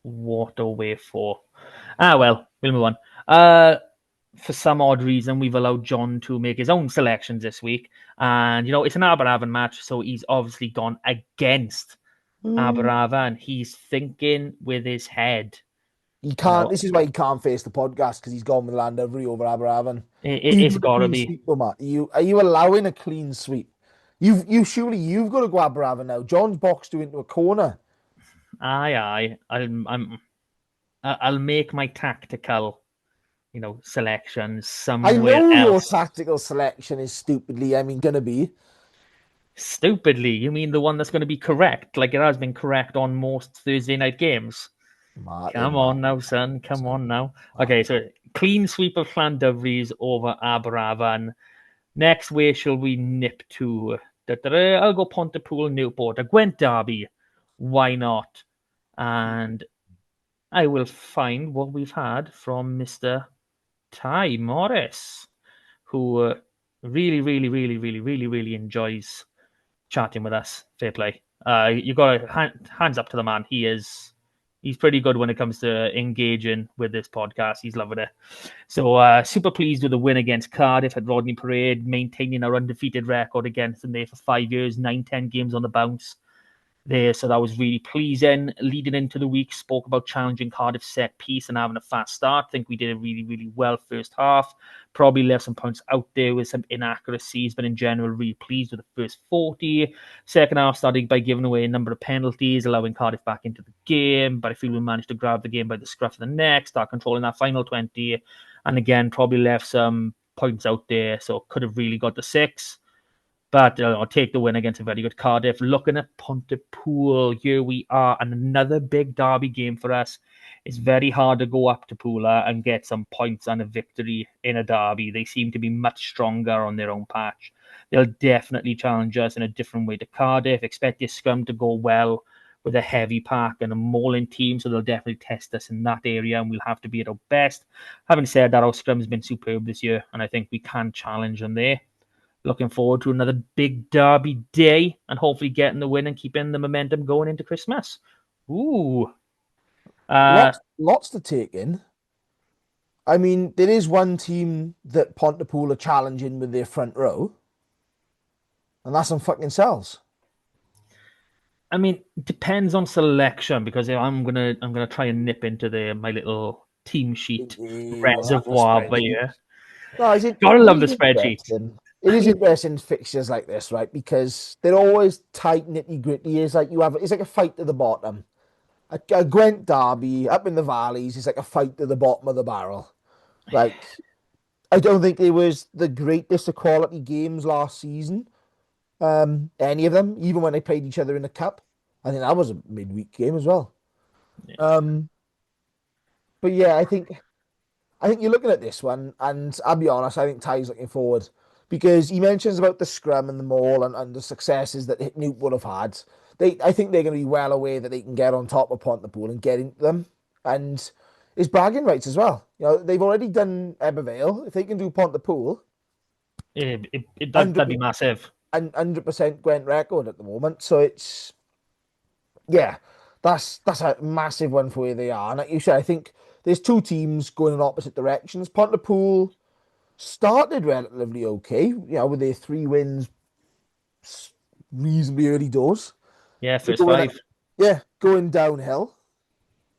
what or where for. Ah well, we'll move on. For some odd reason, we've allowed John to make his own selections this week, and it's an Aberafan match, so he's obviously gone against Aberafan. He's thinking with his head. He You can't. know, This is why he can't face the podcast because he's gone with Landovery over Aberafan. it's Even with a gotta clean be. sweep, though, Matt. Are you allowing a clean sweep? You've got to go Aberafan now. John's boxed you into a corner. Aye. I'll make my tactical, selections I somewhere know your else. tactical selection is stupidly, gonna be. Stupidly, you mean the one that's going to be correct, like it has been correct on most Thursday night games? Come on now, son. Come on now. Okay, so clean sweep of Llandoveries over Aberafan. Next, where shall we nip to? I'll go Pontypool, Newport, a Gwent Derby. Why not? And I will find what we've had from Mr. Ty Morris, who really, really, really, really, really, really enjoys chatting with us. Fair play. You got hands up to the man. He's pretty good when it comes to engaging with this podcast. He's loving it. So super pleased with the win against Cardiff at Rodney Parade, maintaining our undefeated record against them there for 5 years, 9-10 games on the bounce there. So that was really pleasing. Leading into the week, spoke about challenging Cardiff set piece and having a fast start. I think we did it really, really well first half. Probably left some points out there with some inaccuracies, but in general, really pleased with the first 40. Second half, starting by giving away a number of penalties, allowing Cardiff back into the game. But I feel we managed to grab the game by the scruff of the neck, start controlling that final 20. And again, probably left some points out there, so could have really got the 6. But I'll take the win against a very good Cardiff. Looking at Pontypool, here we are, and another big derby game for us. It's very hard to go up to Poola and get some points and a victory in a derby. They seem to be much stronger on their own patch. They'll definitely challenge us in a different way to Cardiff. Expect this scrum to go well with a heavy pack and a mauling team, so they'll definitely test us in that area, and we'll have to be at our best. Having said that, our scrum's been superb this year, and I think we can challenge them there. Looking forward to another big derby day and hopefully getting the win and keeping the momentum going into Christmas. Ooh. Lots to take in. There is one team that Pontypool are challenging with their front row, and that's on fucking cells. Depends on selection because I'm gonna try and nip into my little team sheet reservoir. But yeah, No, it gotta love the is spreadsheet. interesting. It is interesting fixtures like this, right? Because they're always tight, nitty gritty. It's like it's like a fight to the bottom. A Gwent derby up in the valleys is like a fight to the bottom of the barrel. Like, I don't think there was the greatest of quality games last season. Any of them, even when they played each other in the cup. I think that was a midweek game as well. Yeah. But yeah, I think you're looking at this one, and I'll be honest, I think Ty's looking forward because he mentions about the scrum and the maul and the successes that Newport have had. I think they're going to be well aware that they can get on top of Pontypool and get into them, and it's bragging rights as well. They've already done Ebbw Vale. If they can do Pontypool, That'd be massive. And 100% Gwent record at the moment. So it's that's a massive one for where they are. And like you said, I think there's two teams going in opposite directions. Pontypool started relatively okay, with their 3 wins reasonably early doors. Yeah, first 5. Going downhill.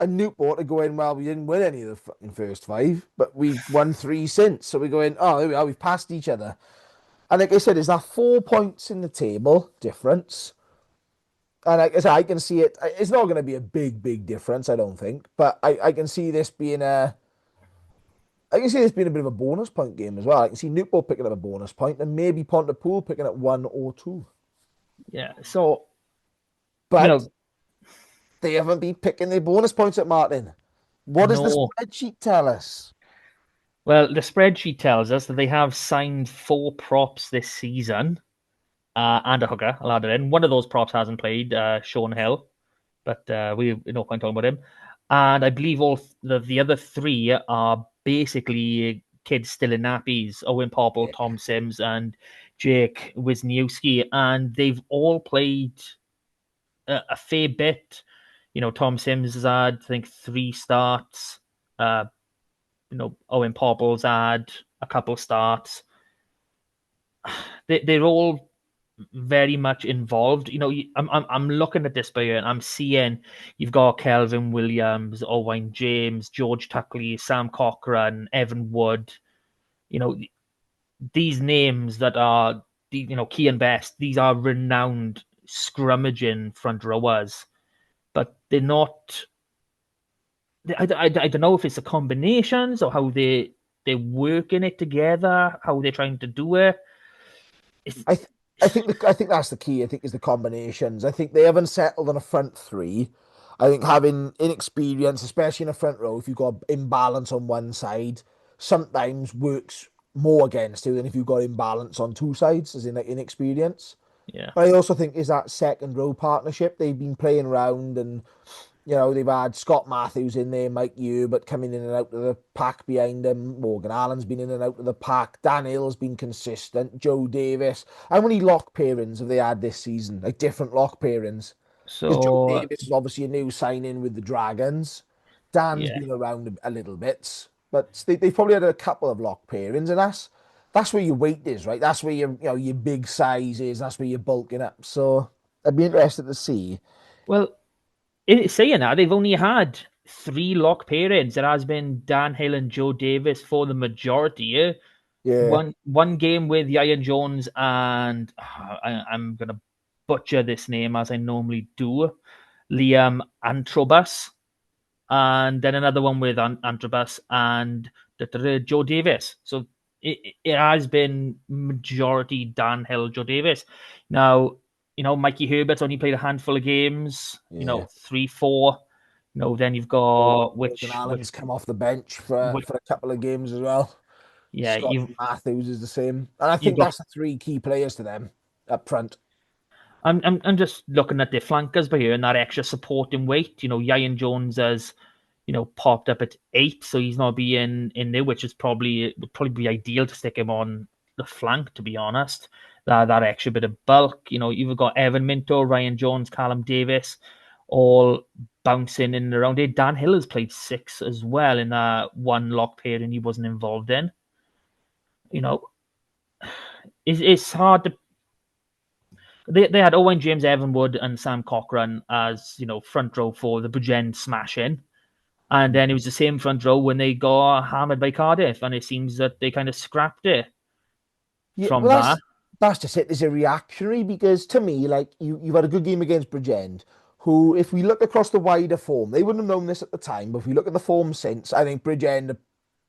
And Newport are going, well, we didn't win any of the fucking first 5, but we've won 3 since. So we're going, oh, there we are, we've passed each other. And like I said, there's that 4 points in the table difference. And like I said, I can see it. It's not going to be a big, big difference, I don't think. But I can see this being a bit of a bonus point game as well. I can see Newport picking up a bonus point and maybe Pontypool picking up 1 or 2. Yeah, so But they haven't been picking their bonus points at Martin. What does the no. spreadsheet tell us? Well, the spreadsheet tells us that they have signed 4 props this season, and a hooker. I'll add it in. One of those props hasn't played, Sean Hill, but we no point talking about him. And I believe all the other 3 are basically kids still in nappies: Owen Popple, Tom Sims, and Jake Wisniewski, and they've all played a fair bit. Tom Sims has had, I think, 3 starts. Owen Popple's had a couple starts. They're all very much involved. I'm looking at this player and I'm seeing you've got Kelvin Williams, Owain James, George Tuckley, Sam Cochran, Evan Wood. These names that are, key and best. These are renowned scrummaging front rowers, but they're not. I don't know if it's the combinations or how they're working it together, how they're trying to do it. I th- I think that's the key. I think is the combinations. I think they haven't settled on a front 3. I think having inexperience, especially in a front row, if you've got imbalance on one side, sometimes works more against you than if you've got imbalance on 2 sides, as in like inexperience. Yeah. But I also think is that second row partnership. They've been playing around and they've had Scott Matthews in there, Mike Hubert coming in and out of the pack behind them. Morgan Allen's been in and out of the pack. Dan Hill's been consistent. Joe Davis. How many lock pairings have they had this season? Like different lock pairings? Because Joe So Davis is obviously a new signing with the Dragons. Dan's yeah. been around a little bit, but they've probably had a couple of lock pairings, and that's where your weight is, right? That's where your big size is. That's where you're bulking up. So I'd be interested to see. Well, saying that, they've only had 3 lock pairings. It has been Dan Hill and Joe Davis for the majority. Yeah, One game with Ian Jones and I'm gonna butcher this name as I normally do, Liam Antrobus, and then another one with Antrobus and Joe Davis. So it has been majority Dan Hill, Joe Davis. Now, Mikey Herbert's only played a handful of games, yeah. 3, 4. Then you've got Morgan which Allen's come off the bench for a couple of games as well. yeah, Scott Matthews is the same, and I you've think got that's the 3 key players to them up front. I'm just looking at their flankers by here and that extra supporting weight. Ian Jones has, popped up at 8, so he's not being in there, which is would probably be ideal to stick him on the flank, to be honest. That extra bit of bulk. You've got Evan Minto, Ryan Jones, Callum Davis, all bouncing in and around here. Dan Hill has played 6 as well in that one lock pairing he wasn't involved in. It's hard to. They had Owen James, Evan Wood, and Sam Cochran as front row for the Bridgend smashing, and then it was the same front row when they got hammered by Cardiff, and it seems that they kind of scrapped it Yeah, from well, that. that's just it. There's a reactionary because to me, like you've had a good game against Bridgend, who, if we look across the wider form, they wouldn't have known this at the time, but if we look at the form since, I think Bridgend are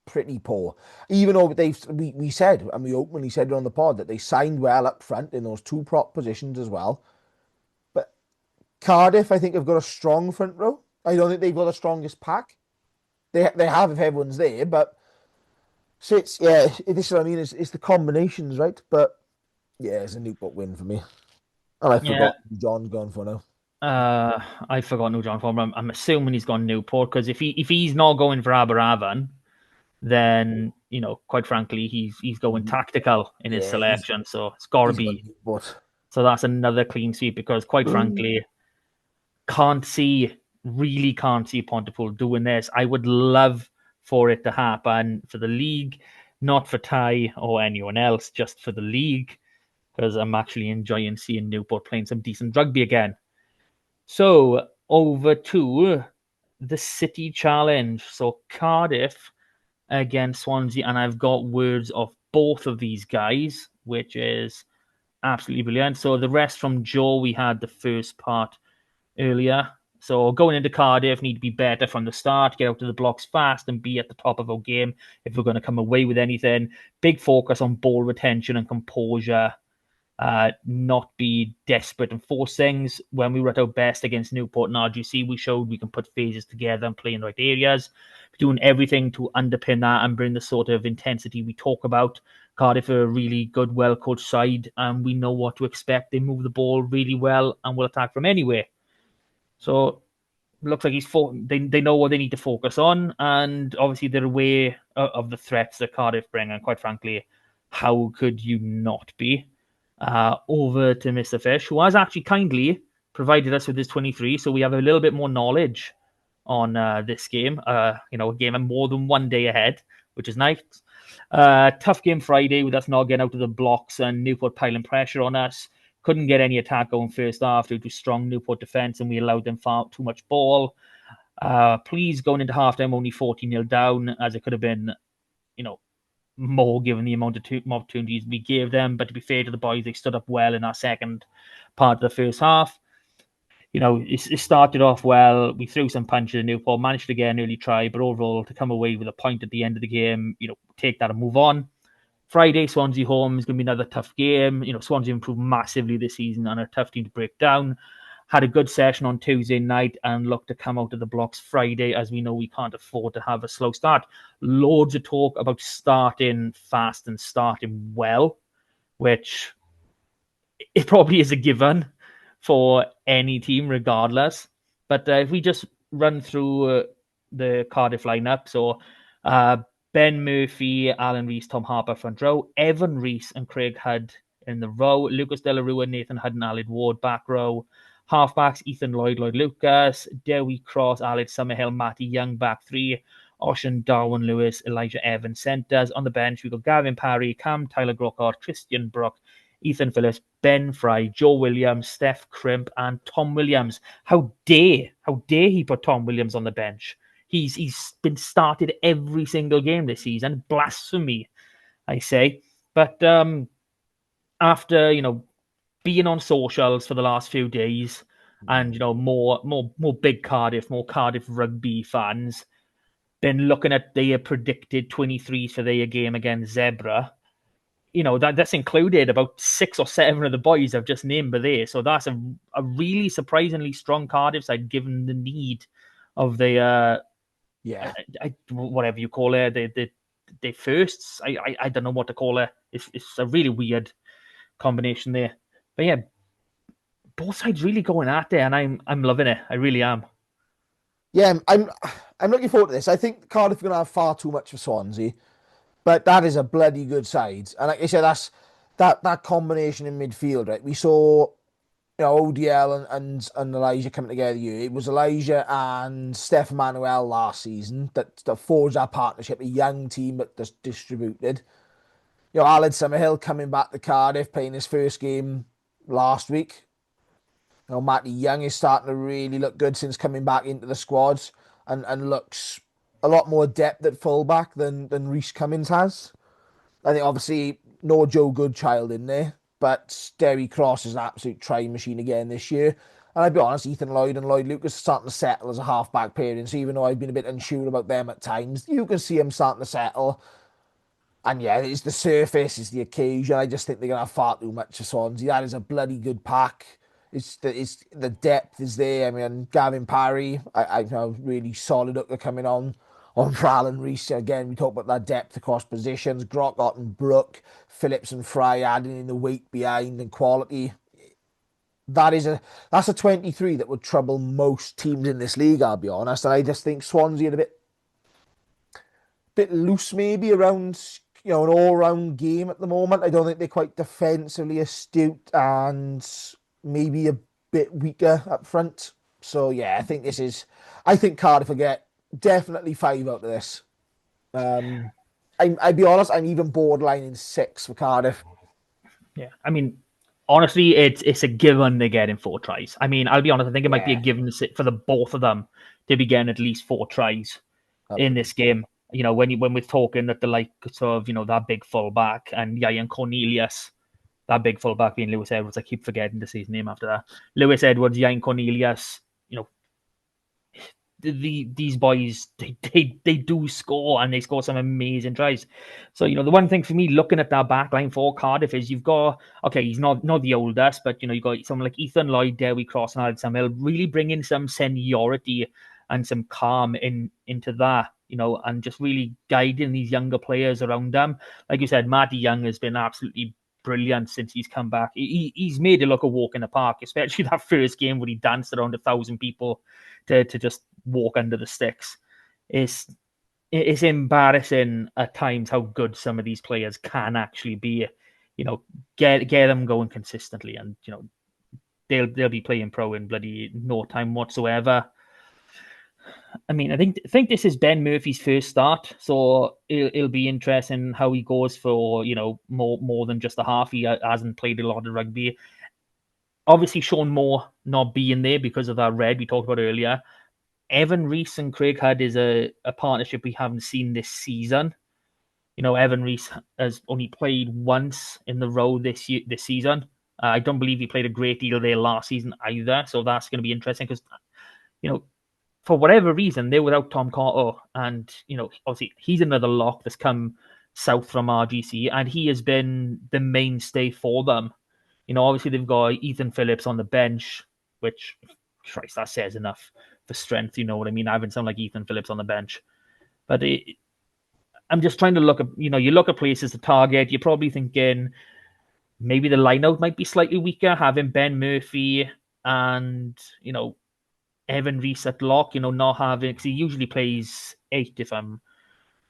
pretty poor. Even though we said and we openly said it on the pod that they signed well up front in those 2 prop positions as well. But Cardiff, I think, have got a strong front row. I don't think they've got the strongest pack. They have if everyone's there, but so this is what I mean. It's the combinations, right? But yeah, it's a Newport win for me. And I Yeah, forgot who John's gone for now. I forgot who John Farmer. I'm assuming he's gone Newport because if he's not going for Aberravan, then quite frankly, he's going tactical in his Yeah, selection. So it's got to he's got be. Newport. So that's another clean sweep because quite frankly, really can't see Pontypool doing this. I would love for it to happen for the league, not for Ty or anyone else, just for the league, because I'm actually enjoying seeing Newport playing some decent rugby again. So over to the City Challenge. So Cardiff against Swansea, and I've got words of both of these guys, which is absolutely brilliant. So the rest from Joe, we had the first part earlier. So going into Cardiff, need to be better from the start, get out of the blocks fast, and be at the top of our game if we're going to come away with anything. Big focus on ball retention and composure. not be desperate and force things. When we were at our best against Newport and RGC, we showed we can put phases together and play in the right areas, doing everything to underpin that and bring the sort of intensity we talk about. Cardiff are a really good, well-coached side, and we know what to expect. They move the ball really well and will attack from anywhere. So looks like they know what they need to focus on, and obviously they're aware of the threats that Cardiff bring. And quite frankly, how could you not be? Over to Mr. Fish, who has actually kindly provided us with his 23, so we have a little bit more knowledge on this game. A game of more than 1 day ahead, which is nice. Tough game Friday with us not getting out of the blocks and Newport piling pressure on us. Couldn't get any attack going first half due to strong Newport defence, and we allowed them far too much ball. Please, going into halftime only 40-0 down, as it could have been, more given the amount of opportunities we gave them. But to be fair to the boys, they stood up well in our second part of the first half. It started off well. We threw some punches at Newport, managed to get an early try, but overall to come away with a point at the end of the game, take that and move on. Friday, Swansea home is going to be another tough game. Swansea improved massively this season and are a tough team to break down. Had a good session on Tuesday night and look to come out of the blocks Friday, as we know we can't afford to have a slow start. Loads of talk about starting fast and starting well, which it probably is a given for any team, regardless. But if we just run through the Cardiff lineup, so Ben Murphy, Alan Rees, Tom Harper front row, Evan Rees and Craig Hudd in the row, Lucas De La Rua, Nathan Hudd and Aled Ward back row, halfbacks Ethan Lloyd, Lloyd Lucas, Dewi Cross, Aled Summerhill, Matty Young back three, Oshan, Darwin Lewis, Elijah Evans centres. On the bench, we've got Gavin Parry, Cam Tyler Grockhart, Christian Brook, Ethan Phillips, Ben Fry, Joe Williams, Steph Crimp, and Tom Williams. How dare he put Tom Williams on the bench? He's been started every single game this season. Blasphemy, I say. But after being on socials for the last few days, and more big Cardiff, more Cardiff rugby fans, been looking at their predicted 23s for their game against Zebra. That's included about 6 or 7 of the boys I've just named there. So that's a really surprisingly strong Cardiff side, given the need of the whatever you call it, the firsts. I don't know what to call it. It's a really weird combination there. But yeah, both sides really going at it, and I'm loving it. I really am. Yeah, I'm looking forward to this. I think Cardiff are going to have far too much for Swansea, but that is a bloody good side. And like I said, that's that combination in midfield, right? We saw ODL and Elijah coming together here. It was Elijah and Steph Manuel last season that forged our partnership, a young team that just distributed. Aled Summerhill coming back to Cardiff, playing his first game last week. Matty Young is starting to really look good since coming back into the squad and looks a lot more depth at fullback than Reece Cummins has. I think obviously no Joe Goodchild in there, but Derry Cross is an absolute try machine again this year. And I'll be honest, Ethan Lloyd and Lloyd Lucas are starting to settle as a half-back pairing. So even though I've been a bit unsure about them at times, you can see them starting to settle. And yeah, it's the surface, it's the occasion. I just think they're going to have far too much for Swansea. That is a bloody good pack. It's the depth is there. I mean, Gavin Parry, I know, really solid hooker coming on for Alan Rees. Again, we talk about that depth across positions. Grockhart and Brook, Phillips and Fry adding in the weight behind and quality. That's a 23 that would trouble most teams in this league, I'll be honest. And I just think Swansea are a bit loose maybe around an all-round game at the moment. I don't think they're quite defensively astute and maybe a bit weaker up front. So yeah, I think Cardiff will get definitely 5 out of this. I'd be honest, I'm even borderline in 6 for Cardiff. Yeah, I mean, honestly, it's a given they're getting 4 tries. I mean, I'll be honest, I think it might be a given for the both of them to be getting at least 4 tries in this game. When we're talking that the likes of that big fullback and Ian Cornelius, that big fullback being Lewis Edwards, I keep forgetting to say his name after that. Lewis Edwards, Ian Cornelius, these boys, they do score, and they score some amazing tries. So, the one thing for me looking at that back line for Cardiff is you've got, okay, he's not the oldest, but you've got someone like Ethan Lloyd, Dewi Cross, and Alex Hamill really bringing some seniority and some calm into that, and just really guiding these younger players around them. Like you said, Matty Young has been absolutely brilliant since he's come back. He's made it look a walk in the park, especially that first game where he danced around 1,000 people to just walk under the sticks. It's embarrassing at times how good some of these players can actually be. Get them going consistently, and they'll be playing pro in bloody no time whatsoever. I mean, I think this is Ben Murphy's first start, so it'll be interesting how he goes for more than just a half. He hasn't played a lot of rugby. Obviously, Sean Moore not being there because of that red we talked about earlier. Evan Rees and Craig Hudd is a partnership we haven't seen this season. Evan Rees has only played once in the row this season. I don't believe he played a great deal there last season either, so that's going to be interesting because for whatever reason, they're without Tom Carter. And, obviously, he's another lock that's come south from RGC, and he has been the mainstay for them. Obviously, they've got Ethan Phillips on the bench, which, Christ, that says enough for strength. You know what I mean? Having someone like Ethan Phillips on the bench. But I'm just trying to look at, you look at places to target. You're probably thinking maybe the lineout might be slightly weaker, having Ben Murphy and, Evan Rees at lock, not having, because he usually plays 8 if I'm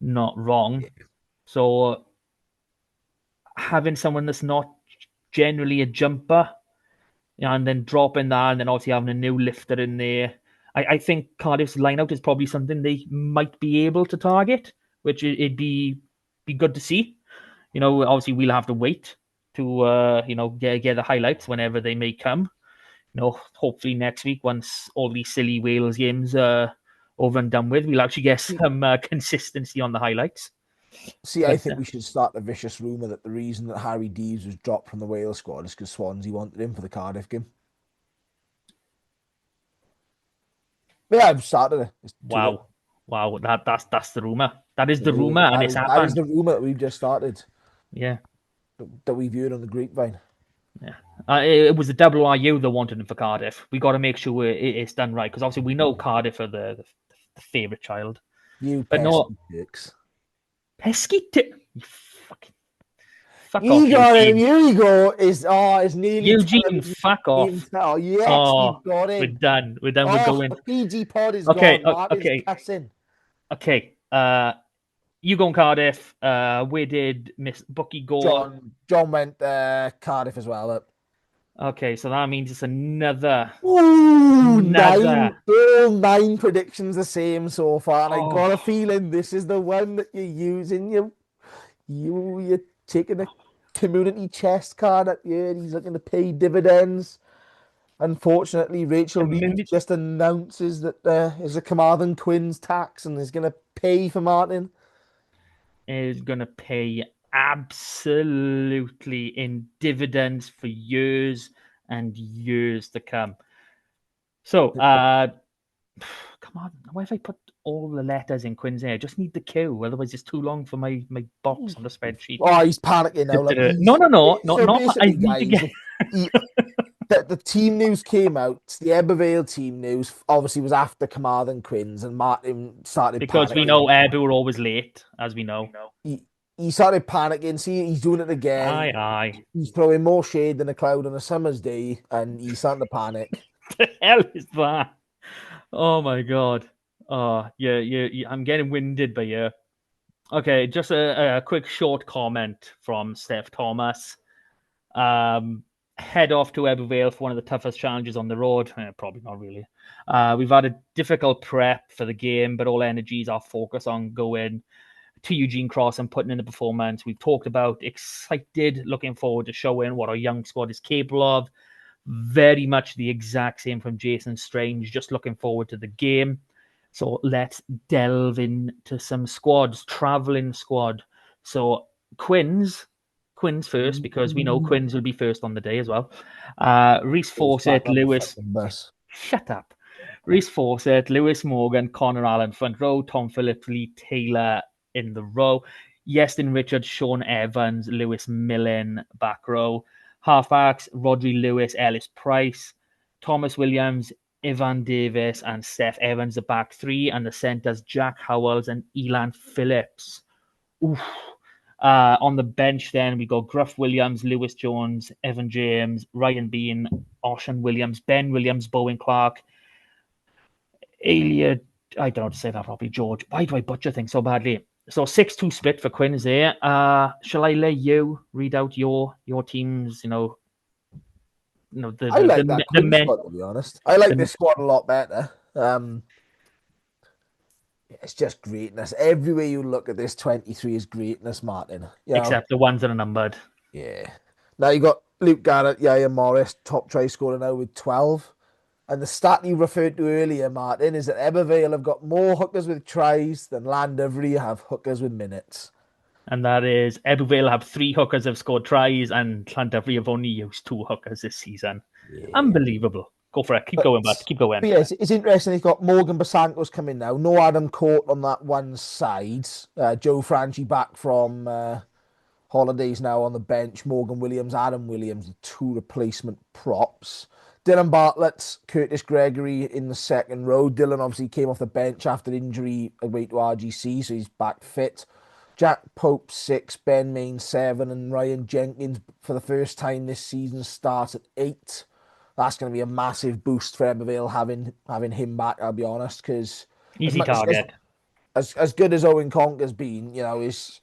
not wrong. So having someone that's not generally a jumper, and then dropping that, and then obviously having a new lifter in there, I think Cardiff's lineout is probably something they might be able to target, which it'd be good to see. Obviously we'll have to wait to get the highlights whenever they may come. Hopefully next week, once all these silly Wales games are over and done with, we'll actually get some consistency on the highlights. See, I think we should start a vicious rumour that the reason that Harry Deeves was dropped from the Wales squad is because Swansea wanted him for the Cardiff game. Yeah, I've started it. Wow. That's the rumour. That is the rumour, and it's happened. That is the rumour that we've just started. Yeah. That we viewed on the grapevine. Yeah. It was the WRU that wanted him for Cardiff. We got to make sure it's done right, because obviously we know Cardiff are the favourite child. You pesky dicks. Pesky you fucking fuck you off, got Eugene. him. Here you go. It's nearly Eugene. Fuck off. Oh yes, oh, we've got him. We're done. We're going. The PG pod is okay. gone. Okay. Cussing. Okay. You going Cardiff? Where did Miss Bookie go? John went Cardiff as well. Okay, so that means it's another. Ooh, 9 predictions the same so far, and I got a feeling this is the one that you're using. You're taking a community chest card at you, and he's looking to pay dividends. Unfortunately, Rachel Reed just announces that there is a Carmarthen Quins tax and is going to pay for Martin. Is going to pay absolutely in dividends for years and years to come. So, come on, why have I put all the letters in Quins here? I just need the Q, otherwise it's too long for my box on the spreadsheet. Oh, he's panicking now. No. So basically, guys, the team news came out. The Ebbw Vale team news obviously was after Carmarthen Quins, and Martin started because panicking. We know Ebbw were always late, as we know. He started panicking. See, he's doing it again. Aye. He's throwing more shade than a cloud on a summer's day, and he's starting to panic. What the hell is that? Oh my god. Oh, yeah. I'm getting winded by you. Okay, just a quick short comment from Steph Thomas. Head off to Ebbw Vale for one of the toughest challenges on the road. Probably not really. We've had a difficult prep for the game, but all energies are focused on going to Eugene Cross and putting in a performance. We've talked about excited, looking forward to showing what our young squad is capable of. Very much the exact same from Jason Strange, just looking forward to the game. So let's delve into some squads, traveling squad. So Quins first, because we know Quins will be first on the day as well. Reese Fawcett, Lewis. Shut up. Reece Fawcett, Lewis Morgan, Connor Allen front row, Tom Phillips, Lee Taylor in the row, Yestin Richards, Sean Evans, Lewis Millen back row, halfbacks Rodri Lewis, Ellis Price, Thomas Williams, Ivan Davis, and Seth Evans the back three, and the centres Jack Howells and Elan Phillips. Oof. On the bench, then we got Gruff Williams, Lewis Jones, Evan James, Ryan Bean, Oshan Williams, Ben Williams, Bowen Clark, Alia. I don't know how to say that properly, George. Why do I butcher things so badly? So 6-2 split for Quins there. Shall I let you read out your teams? I like that the Quinn men. squad, to be honest. I like this squad a lot better. It's just greatness. Everywhere you look at this 23 is greatness, Martin. Except the ones that are numbered. Yeah. Now you got Luke Garrett, Yaya Morris, top try scorer now with 12. And the stat you referred to earlier, Martin, is that Ebbw Vale have got more hookers with tries than Llandovery have hookers with minutes. And that is Ebbw Vale have 3 hookers have scored tries, and Llandovery have only used 2 hookers this season. Yeah. Unbelievable. Go for it. Keep going, bud. Keep going. But yes, it's interesting. He's got Morgan Basanko's coming now. No Adam Court on that one side. Joe Franchi back from holidays now on the bench. Morgan Williams, Adam Williams, the 2 replacement props. Dylan Bartlett, Curtis Gregory in the second row. Dylan obviously came off the bench after injury away to RGC, so he's back fit. Jack Pope 6, Ben Main 7, and Ryan Jenkins for the first time this season starts at 8. That's going to be a massive boost for Ebbw Vale having him back, I'll be honest, because easy target. As good as Owen Conker's been, he's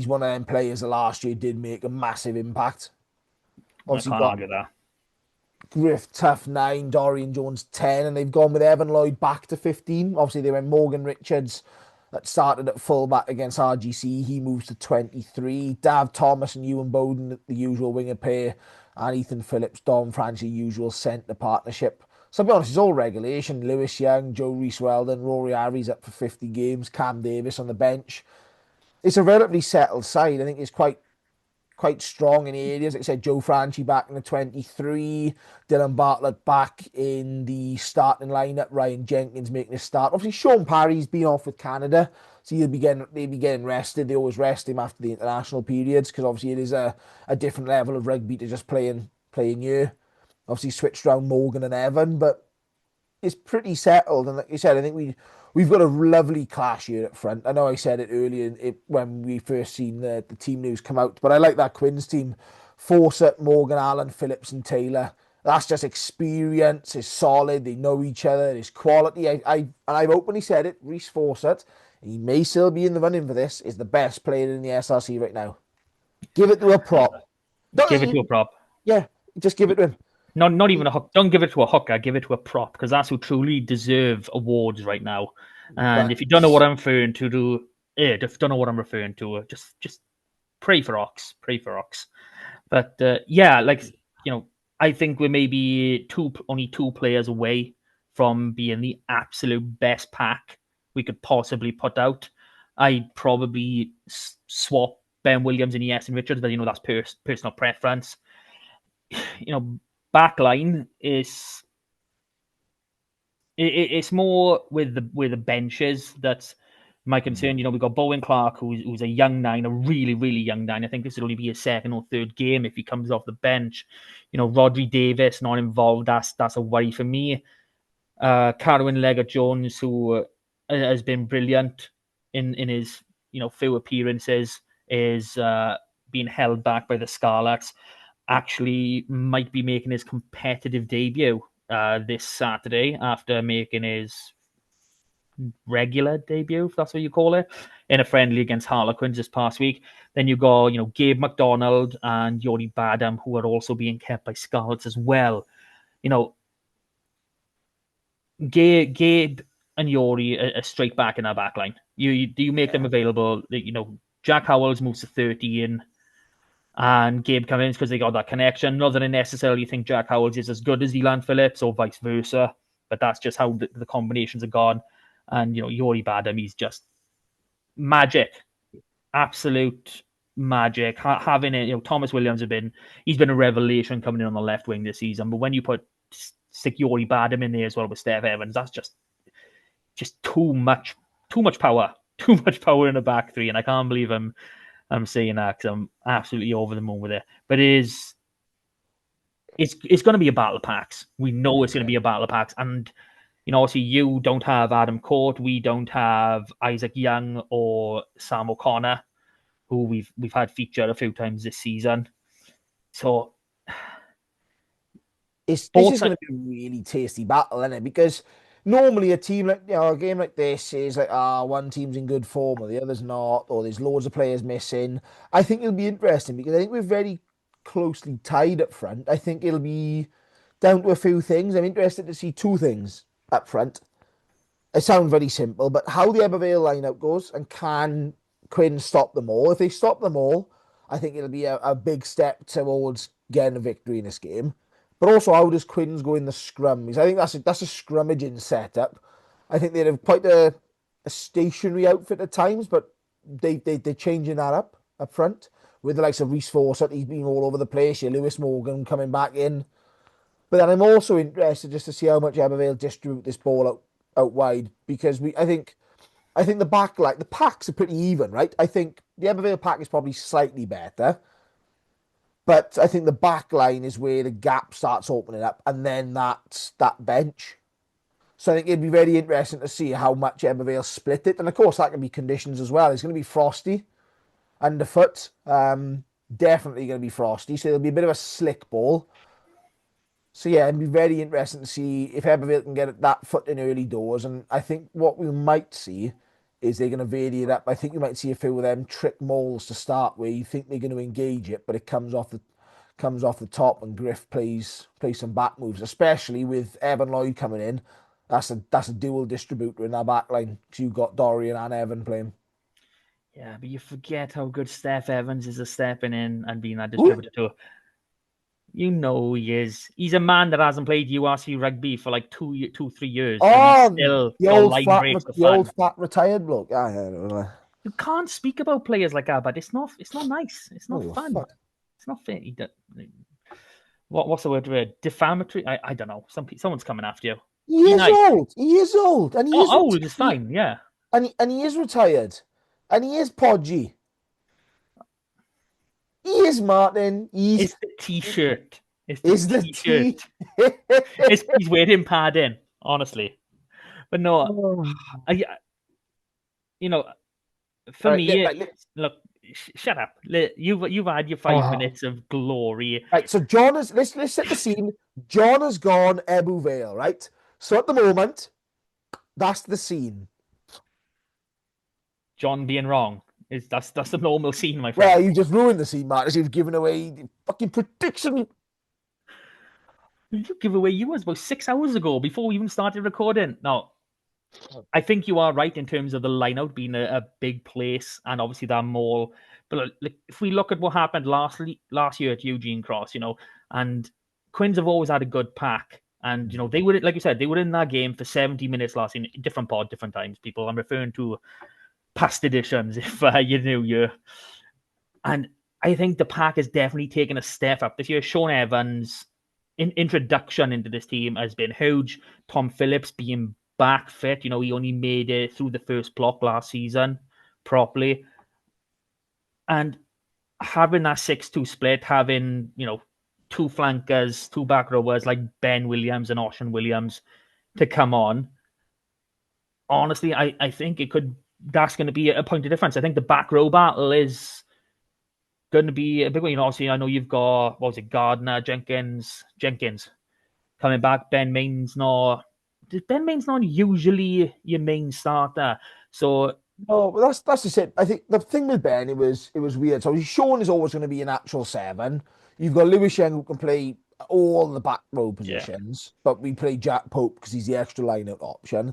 one of them players that last year did make a massive impact. Obviously, I can't argue that. Griff Tough 9, Dorian Jones 10, and they've gone with Evan Lloyd back to 15. Obviously, they went Morgan Richards that started at fullback against RGC. He moves to 23. Dav Thomas and Ewan Bowden, the usual winger pair, and Ethan Phillips, Dom Franchi, usual centre partnership. So, I'll be honest, it's all regulation. Lewis Young, Joe Rees-Weldon, Rory Harry's up for 50 games, Cam Davis on the bench. It's a relatively settled side. I think it's quite strong in areas. Like I said, Joe Franchi back in the 23, Dylan Bartlett back in the starting lineup, Ryan Jenkins making a start. Obviously, Sean Parry's been off with Canada, so they'll be getting rested. They always rest him after the international periods because obviously it is a different level of rugby to just playing here. Obviously switched around Morgan and Evan, but it's pretty settled. And like you said, I think we've got a lovely clash here at front. I know I said it earlier when we first seen the team news come out, but I like that Quins team. Fawcett, Morgan, Allen, Phillips and Taylor. That's just experience. It's solid. They know each other. It's quality. I've openly said it. Reece Fawcett, he may still be in the running for this, is the best player in the SRC right now. Give it to a prop. Give it to a prop. Yeah, just give it to him. Not even a hook. Don't give it to a hooker. Give it to a prop because that's who truly deserve awards right now. And if you don't know what I'm referring to, just pray for Ox. Pray for Ox. But I think we're maybe only 2 players away from being the absolute best pack we could possibly put out. I'd probably swap Ben Williams and Yestin Richards, but that's personal preference. Backline is it's more with the benches that's my concern. We've got Bowen Clark, who's a young 9, a really, really young 9. I think this will only be his 2nd or 3rd game if he comes off the bench. Rodri Davis not involved. That's a worry for me. Carwyn Leggett-Jones, who has been brilliant in his few appearances, is being held back by the Scarlets. Actually might be making his competitive debut this Saturday after making his regular debut, if that's what you call it, in a friendly against Harlequins this past week. Then you got, Gabe McDonald and Yori Badam, who are also being kept by Scarlets as well. Gabe and Yori are straight back in our back line. You make them available. Jack Howells moves to 13 and Gabe comes in because they got that connection. Not that I necessarily think Jack Howells is as good as Elan Phillips or vice versa, but that's just how the combinations are gone. And, Yori Badam, he's just magic. Absolute magic. Having it, Thomas Williams he's been a revelation coming in on the left wing this season. But when you put stick Yori Badham in there as well with Steph Evans. That's just too much power, too much power in the back three, and I can't believe I'm saying that because I'm absolutely over the moon with it. But it's going to be a battle of packs. We know it's going to be a battle of packs, and obviously you don't have Adam Court, we don't have Isaac Young or Sam O'Connor, who we've had featured a few times this season. So this is going to be a really tasty battle, isn't it? Because normally a team like a game like this is like one team's in good form or the other's not, or there's loads of players missing. I think it'll be interesting because I think we're very closely tied up front. I think it'll be down to a few things. I'm interested to see two things up front. It sounds very simple, but how the Ebbw Vale lineup goes and can Quins stop them all? If they stop them all, I think it'll be a big step towards getting a victory in this game. But also, how does Quins go in the scrums? I think that's a scrummaging setup. I think they have quite a stationary outfit at times, but they're changing that up front with the likes of Reece Fawcett. He's been all over the place. Lewis Morgan coming back in. But then I'm also interested just to see how much Ebbw Vale distribute this ball out wide, because I think the back the packs are pretty even, right? I think the Ebbw Vale pack is probably slightly better, but I think the back line is where the gap starts opening up, and then that bench. So I think it'd be very interesting to see how much Ebbw Vale split it, and of course that can be conditions as well. It's going to be frosty underfoot, definitely going to be frosty, so it'll be a bit of a slick ball. So yeah, it'd be very interesting to see if Ebbw Vale can get that foot in early doors. And I think what we might see is they're going to vary it up. I think you might see a few of them trick mauls to start where you think they're going to engage it, but it comes off the top, and Griff plays some back moves, especially with Evan Lloyd coming in. That's a dual distributor in that back line, because you've got Dorian and Evan playing. Yeah, but you forget how good Steph Evans is at stepping in and being that distributor too. He is. He's a man that hasn't played URC rugby for like 3 years. Oh, and he's still the old fat retired bloke. You can't speak about players like that, but it's not nice. It's not fun. Fuck. It's not fair. What's the word? Defamatory? I don't know. Someone's coming after you. He is old. And he is old is fine, yeah. And he is retired. And he is podgy. He is, Martin. It's the t-shirt. It's the t-shirt. He's wearing padding, honestly. But no, for me, look, shut up. You've had your 5 minutes of glory. Right, so let's set the scene. John has gone Ebbw Vale, right? So at the moment, that's the scene. John being wrong. That's the normal scene, my friend. Well, you just ruined the scene, Marcus. You've given away the fucking prediction. You give away yours about 6 hours ago before we even started recording. No, I think you are right in terms of the lineout being a big place and obviously that mall. But if we look at what happened last year at Eugene Cross, and Quins have always had a good pack. And, they were, like you said, they were in that game for 70 minutes last year, different pod, different times, people. I'm referring to past editions, if you knew. And I think the pack has definitely taken a step up. This year, Sean Evans' introduction into this team has been huge. Tom Phillips being back fit. He only made it through the first block last season properly. And having that 6-2 split, having, two flankers, two back rowers like Ben Williams and Ocean Williams to come on, honestly, I think that's going to be a point of difference. I think the back row battle is going to be a big one. Obviously, I know you've got, Gardner, Jenkins coming back. Ben Main's not usually your main starter. So no, but that's just it. I think the thing with Ben, it was weird. So Sean is always going to be a natural 7. You've got Lewis Young who can play all the back row positions, but we play Jack Pope because he's the extra line-out option.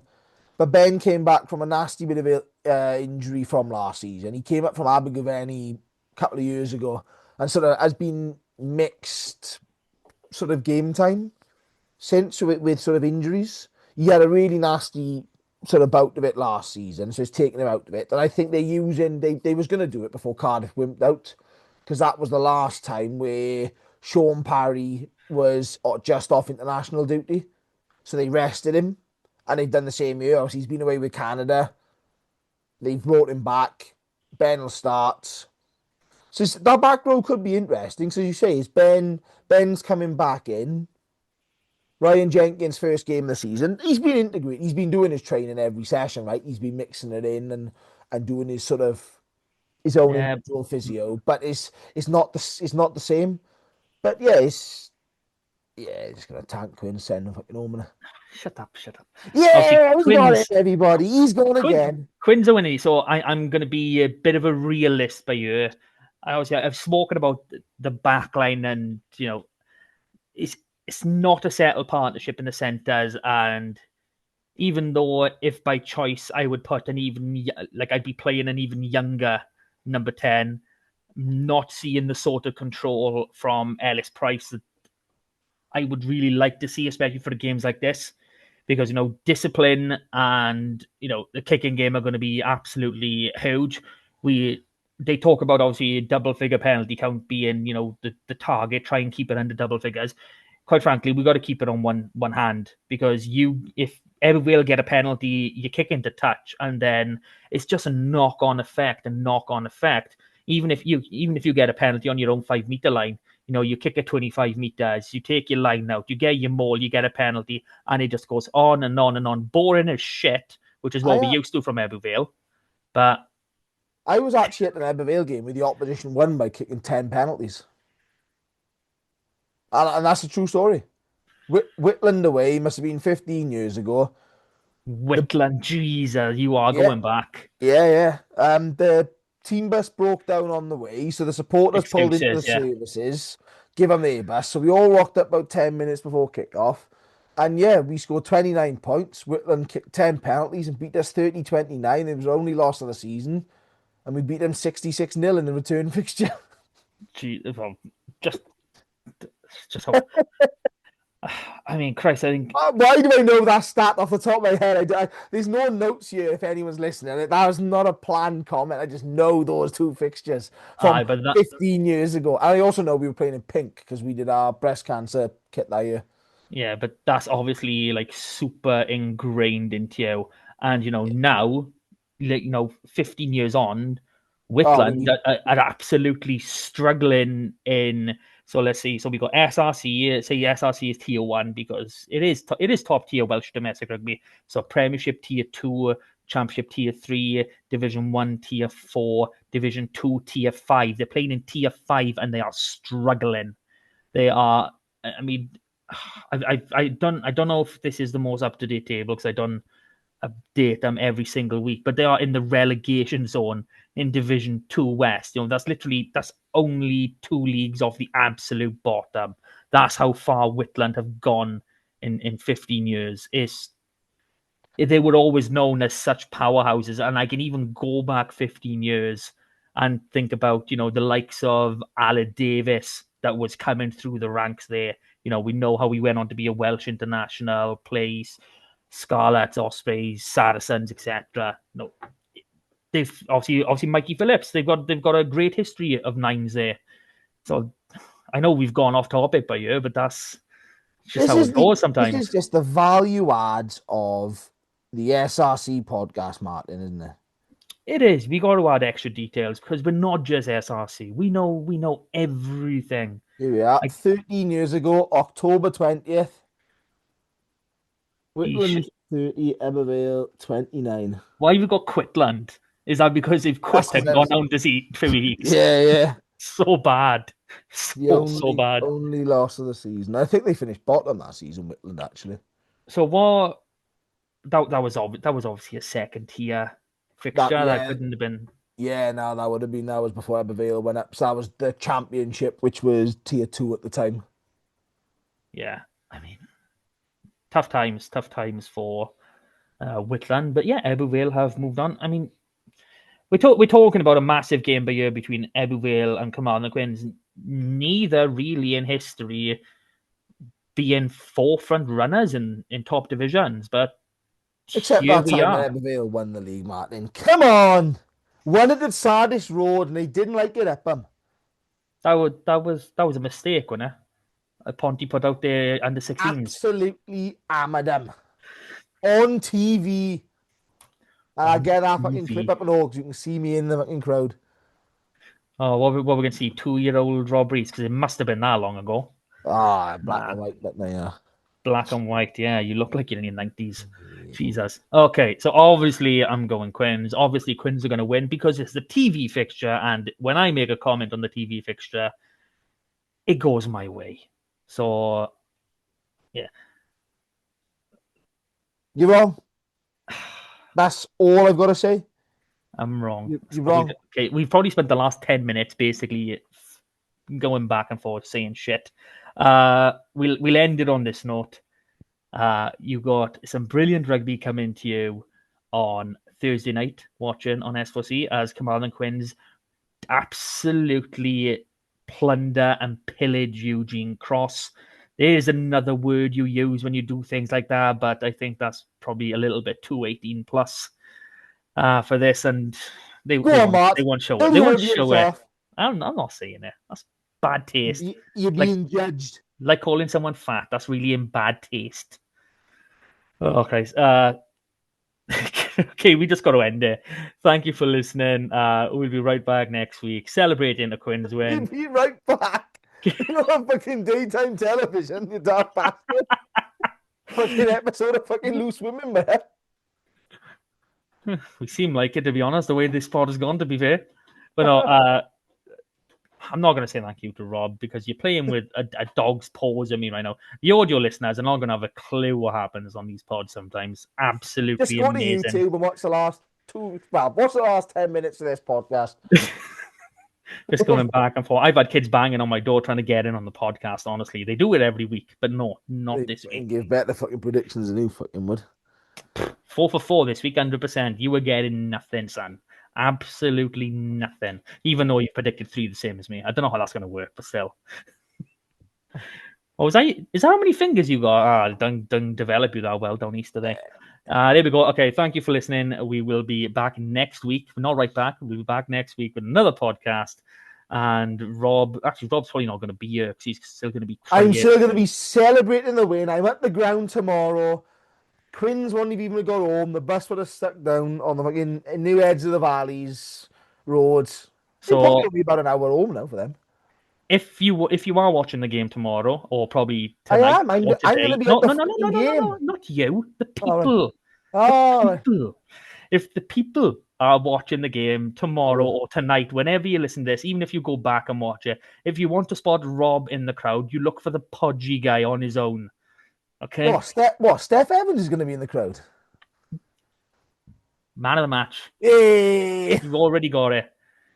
But Ben came back from a nasty bit of injury from last season. He came up from Ebbw Vale a couple of years ago and sort of has been mixed sort of game time since with sort of injuries. He had a really nasty sort of bout of it last season, so it's taken him out of it. And I think they was going to do it before Cardiff wimped out, because that was the last time where Sean Parry was just off international duty. So they rested him, and they've done the same here. Obviously, he's been away with Canada. They've brought him back. Ben will start. So that back row could be interesting. So you say, is Ben's coming back in. Ryan Jenkins' first game of the season. He's been integrated. He's been doing his training every session, right? He's been mixing it in and doing his sort of his own Yeah, individual physio. But it's not the same. But yeah, just gonna tank Quinn, send him fucking home. shut up, shut up. Obviously, Yeah, we got it, Quins, everybody. He's going again. Quins are winning, so I'm going to be a bit of a realist by you. I've spoken about the back line, and it's not a settled partnership in the centres, and even though if by choice I would put I'd be playing an even younger number 10, not seeing the sort of control from Ellis Price that I would really like to see, especially for the games like this, because discipline and the kicking game are going to be absolutely huge. They talk about obviously a double figure penalty count being the target. Try and keep it under double figures. Quite frankly, we got to keep it on one hand, because if Ebbw Vale get a penalty, you kick into touch, and then it's just a knock on effect. Even if you get a penalty on your own 5 meter line, you kick it 25 meters, you take your line out, you get your maul, you get a penalty, and it just goes on and on and on. Boring as shit, which is what we used to from Ebbw Vale. But I was actually at an Ebbw Vale game where the opposition won by kicking 10 penalties. And that's a true story. Whitland away must have been 15 years ago. Whitland, Jesus, you are Yeah, going back. yeah. The team bus broke down on the way, so the supporters pulled into the Excuses, yeah. services, give them their bus. So we all rocked up about 10 minutes before kick-off. And yeah, we scored 29 points. Whitland kicked 10 penalties and beat us 30-29. It was our only loss of the season. And we beat them 66-0 in the return fixture. Gee, well, just how. I mean, Christ, I think. Why do I know that stat off the top of my head? There's no notes here if anyone's listening. That was not a planned comment. I just know those two fixtures from But that, 15 years ago. And I also know we were playing in pink because we did our breast cancer kit that year. yeah, but that's obviously like super ingrained into you. And now, 15 years on, Oh, Whitland are absolutely struggling in. So let's see. So we got SRC. Say SRC is tier 1 because it is top tier Welsh domestic rugby. So Premiership tier 2, Championship tier 3, Division 1 tier 4, Division 2 tier 5. They're playing in tier 5 and they are struggling. They are. I mean, I don't know if this is the most up to date table because I don't update them every single week, but they are in the relegation zone in Division 2 West. That's only 2 leagues off the absolute bottom. That's how far Whitland have gone in 15 years. They were always known as such powerhouses, and I can even go back 15 years and think about the likes of Aled Davis that was coming through the ranks there. We know how he went on to be a Welsh international, plays Scarlets, Ospreys, Saracens, etc. No, they've obviously Mikey Phillips. They've got a great history of nines there. So I know we've gone off topic by here, but that's just how it goes This sometimes. is just the value adds of the SRC podcast, Martin, isn't it? It is. We got to add extra details because we're not just SRC. We know everything. Here we are. Like 13 years ago, October 20th. sh- Whitland 30, Ebbw Vale 29. why have we got Quitland? Is that because they've quit That's and gone down to see 3 weeks? Yeah. So bad. The So bad. only loss of the season. I think they finished bottom that season, Whitland, actually. So what? That was obviously a second tier fixture. That Yeah. couldn't have been. Yeah, no, that was before Ebbw Vale went up. So that was the championship, which was tier 2 at the time. Yeah, I mean, tough times for Whitland. But yeah, Ebbw Vale have moved on. I mean, we're talking about a massive game by year between Ebbw Vale and Carmarthen Quins. Neither really in history being forefront runners in top divisions, but Except here that we time are. when Ebbw Vale won the league, Martin. Come on! Won it at Sardis Road and they didn't like it up them. That was a mistake, wasn't it? Ponty put out there under 16s. Absolutely hammered them. On TV. And I get that fucking clip up and all, because you can see me in the fucking crowd. Oh, what we're going to see? 2-year-old Rob Rees, because it must have been that long ago. Ah, black and white, but yeah. Black and white, yeah. You look like you're in your 90s. Jesus. Okay, so obviously I'm going Quins. Obviously Quins are going to win because it's the TV fixture, and when I make a comment on the TV fixture, it goes my way. So, yeah. You're wrong. That's all I've got to say. I'm wrong. You're wrong. Okay, we've probably spent the last 10 minutes basically going back and forth saying shit. We'll end it on this note. You got some brilliant rugby coming to you on Thursday night, watching on S4C as Kamal and Quins absolutely plunder and pillage Eugene Cross. There's another word you use when you do things like that, but I think that's probably a little bit too 18 plus for this, and they won't show it. They won't show it. I'm not saying it. That's bad taste. You're being judged. Like calling someone fat. That's really in bad taste. Okay. Okay, we just got to end it. Thank you for listening. We'll be right back next week, celebrating the Quins win. We'll be right back. You're on fucking daytime television, you dark bastard. Fucking episode of fucking Loose Women, man. We seem like it, to be honest, the way this pod has gone, to be fair. But no, I'm not going to say thank you to Rob, because you're playing with a dog's paws at me right now. The audio listeners are not going to have a clue what happens on these pods sometimes. Absolutely just go amazing. to YouTube and watch the last 10 minutes of this podcast. Just going back and forth. I've had kids banging on my door trying to get in on the podcast, honestly. They do it every week, but no, not this week. And give better fucking predictions than you fucking would. 4 for 4 this week, 100%. You were getting nothing, son. Absolutely nothing. Even though you predicted 3 the same as me. I don't know how that's going to work, but still. Is that how many fingers you got? Don't develop you that well down east today. There we go. Okay, thank you for listening. We will be back next week. We're not right back. We'll be back next week with another podcast. And Rob's probably not going to be here because he's still going to be crying. I'm still going to be celebrating the win. I'm at the ground tomorrow. Quins won't have even got home. The bus would have stuck down on the fucking new edge of the valleys roads. So it'll probably be about an hour home now for them. If you are watching the game tomorrow, or probably tonight, I am. I'm going to be at the game. No, not you. The people. The people. If the people are watching the game tomorrow or tonight, whenever you listen to this, even if you go back and watch it, if you want to spot Rob in the crowd, you look for the podgy guy on his own. Okay. Steph Evans is going to be in the crowd. Man of the match. Yay! You've already got it.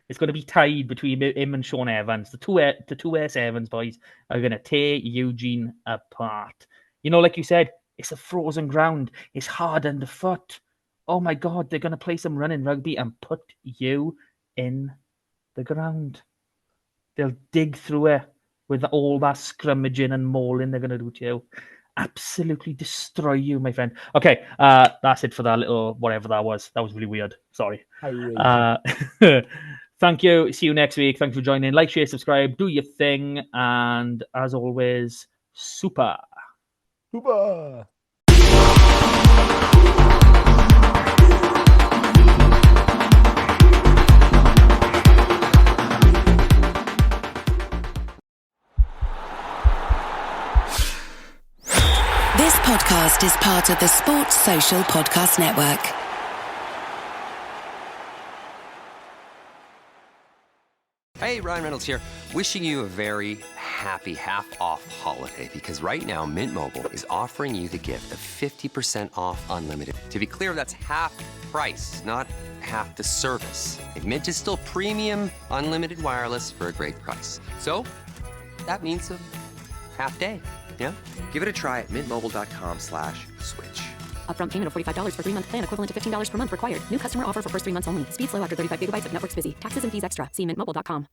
It's going to be tied between him and Sean Evans. The two S Evans boys are going to tear Eugene apart. You know, like you said, it's a frozen ground. It's hard underfoot. Oh my God, they're going to play some running rugby and put you in the ground. They'll dig through it with all that scrummaging and mauling they're going to do to you. Absolutely destroy you, my friend. Okay, that's it for that little whatever that was. That was really weird. Sorry. Thank you. See you next week. Thanks for joining. Like, share, subscribe. Do your thing. And as always, super. Super. This podcast is part of the Sports Social Podcast Network. Hey, Ryan Reynolds here. Wishing you a very happy half-off holiday, because right now Mint Mobile is offering you the gift of 50% off unlimited. To be clear, that's half price, not half the service. And Mint is still premium unlimited wireless for a great price. So that means a half day. Yeah? Give it a try at mintmobile.com/switch. Upfront payment of $45 for 3-month plan, equivalent to $15 per month required. New customer offer for first 3 months only. Speed slow after 35 gigabytes if network's busy. Taxes and fees extra. See mintmobile.com.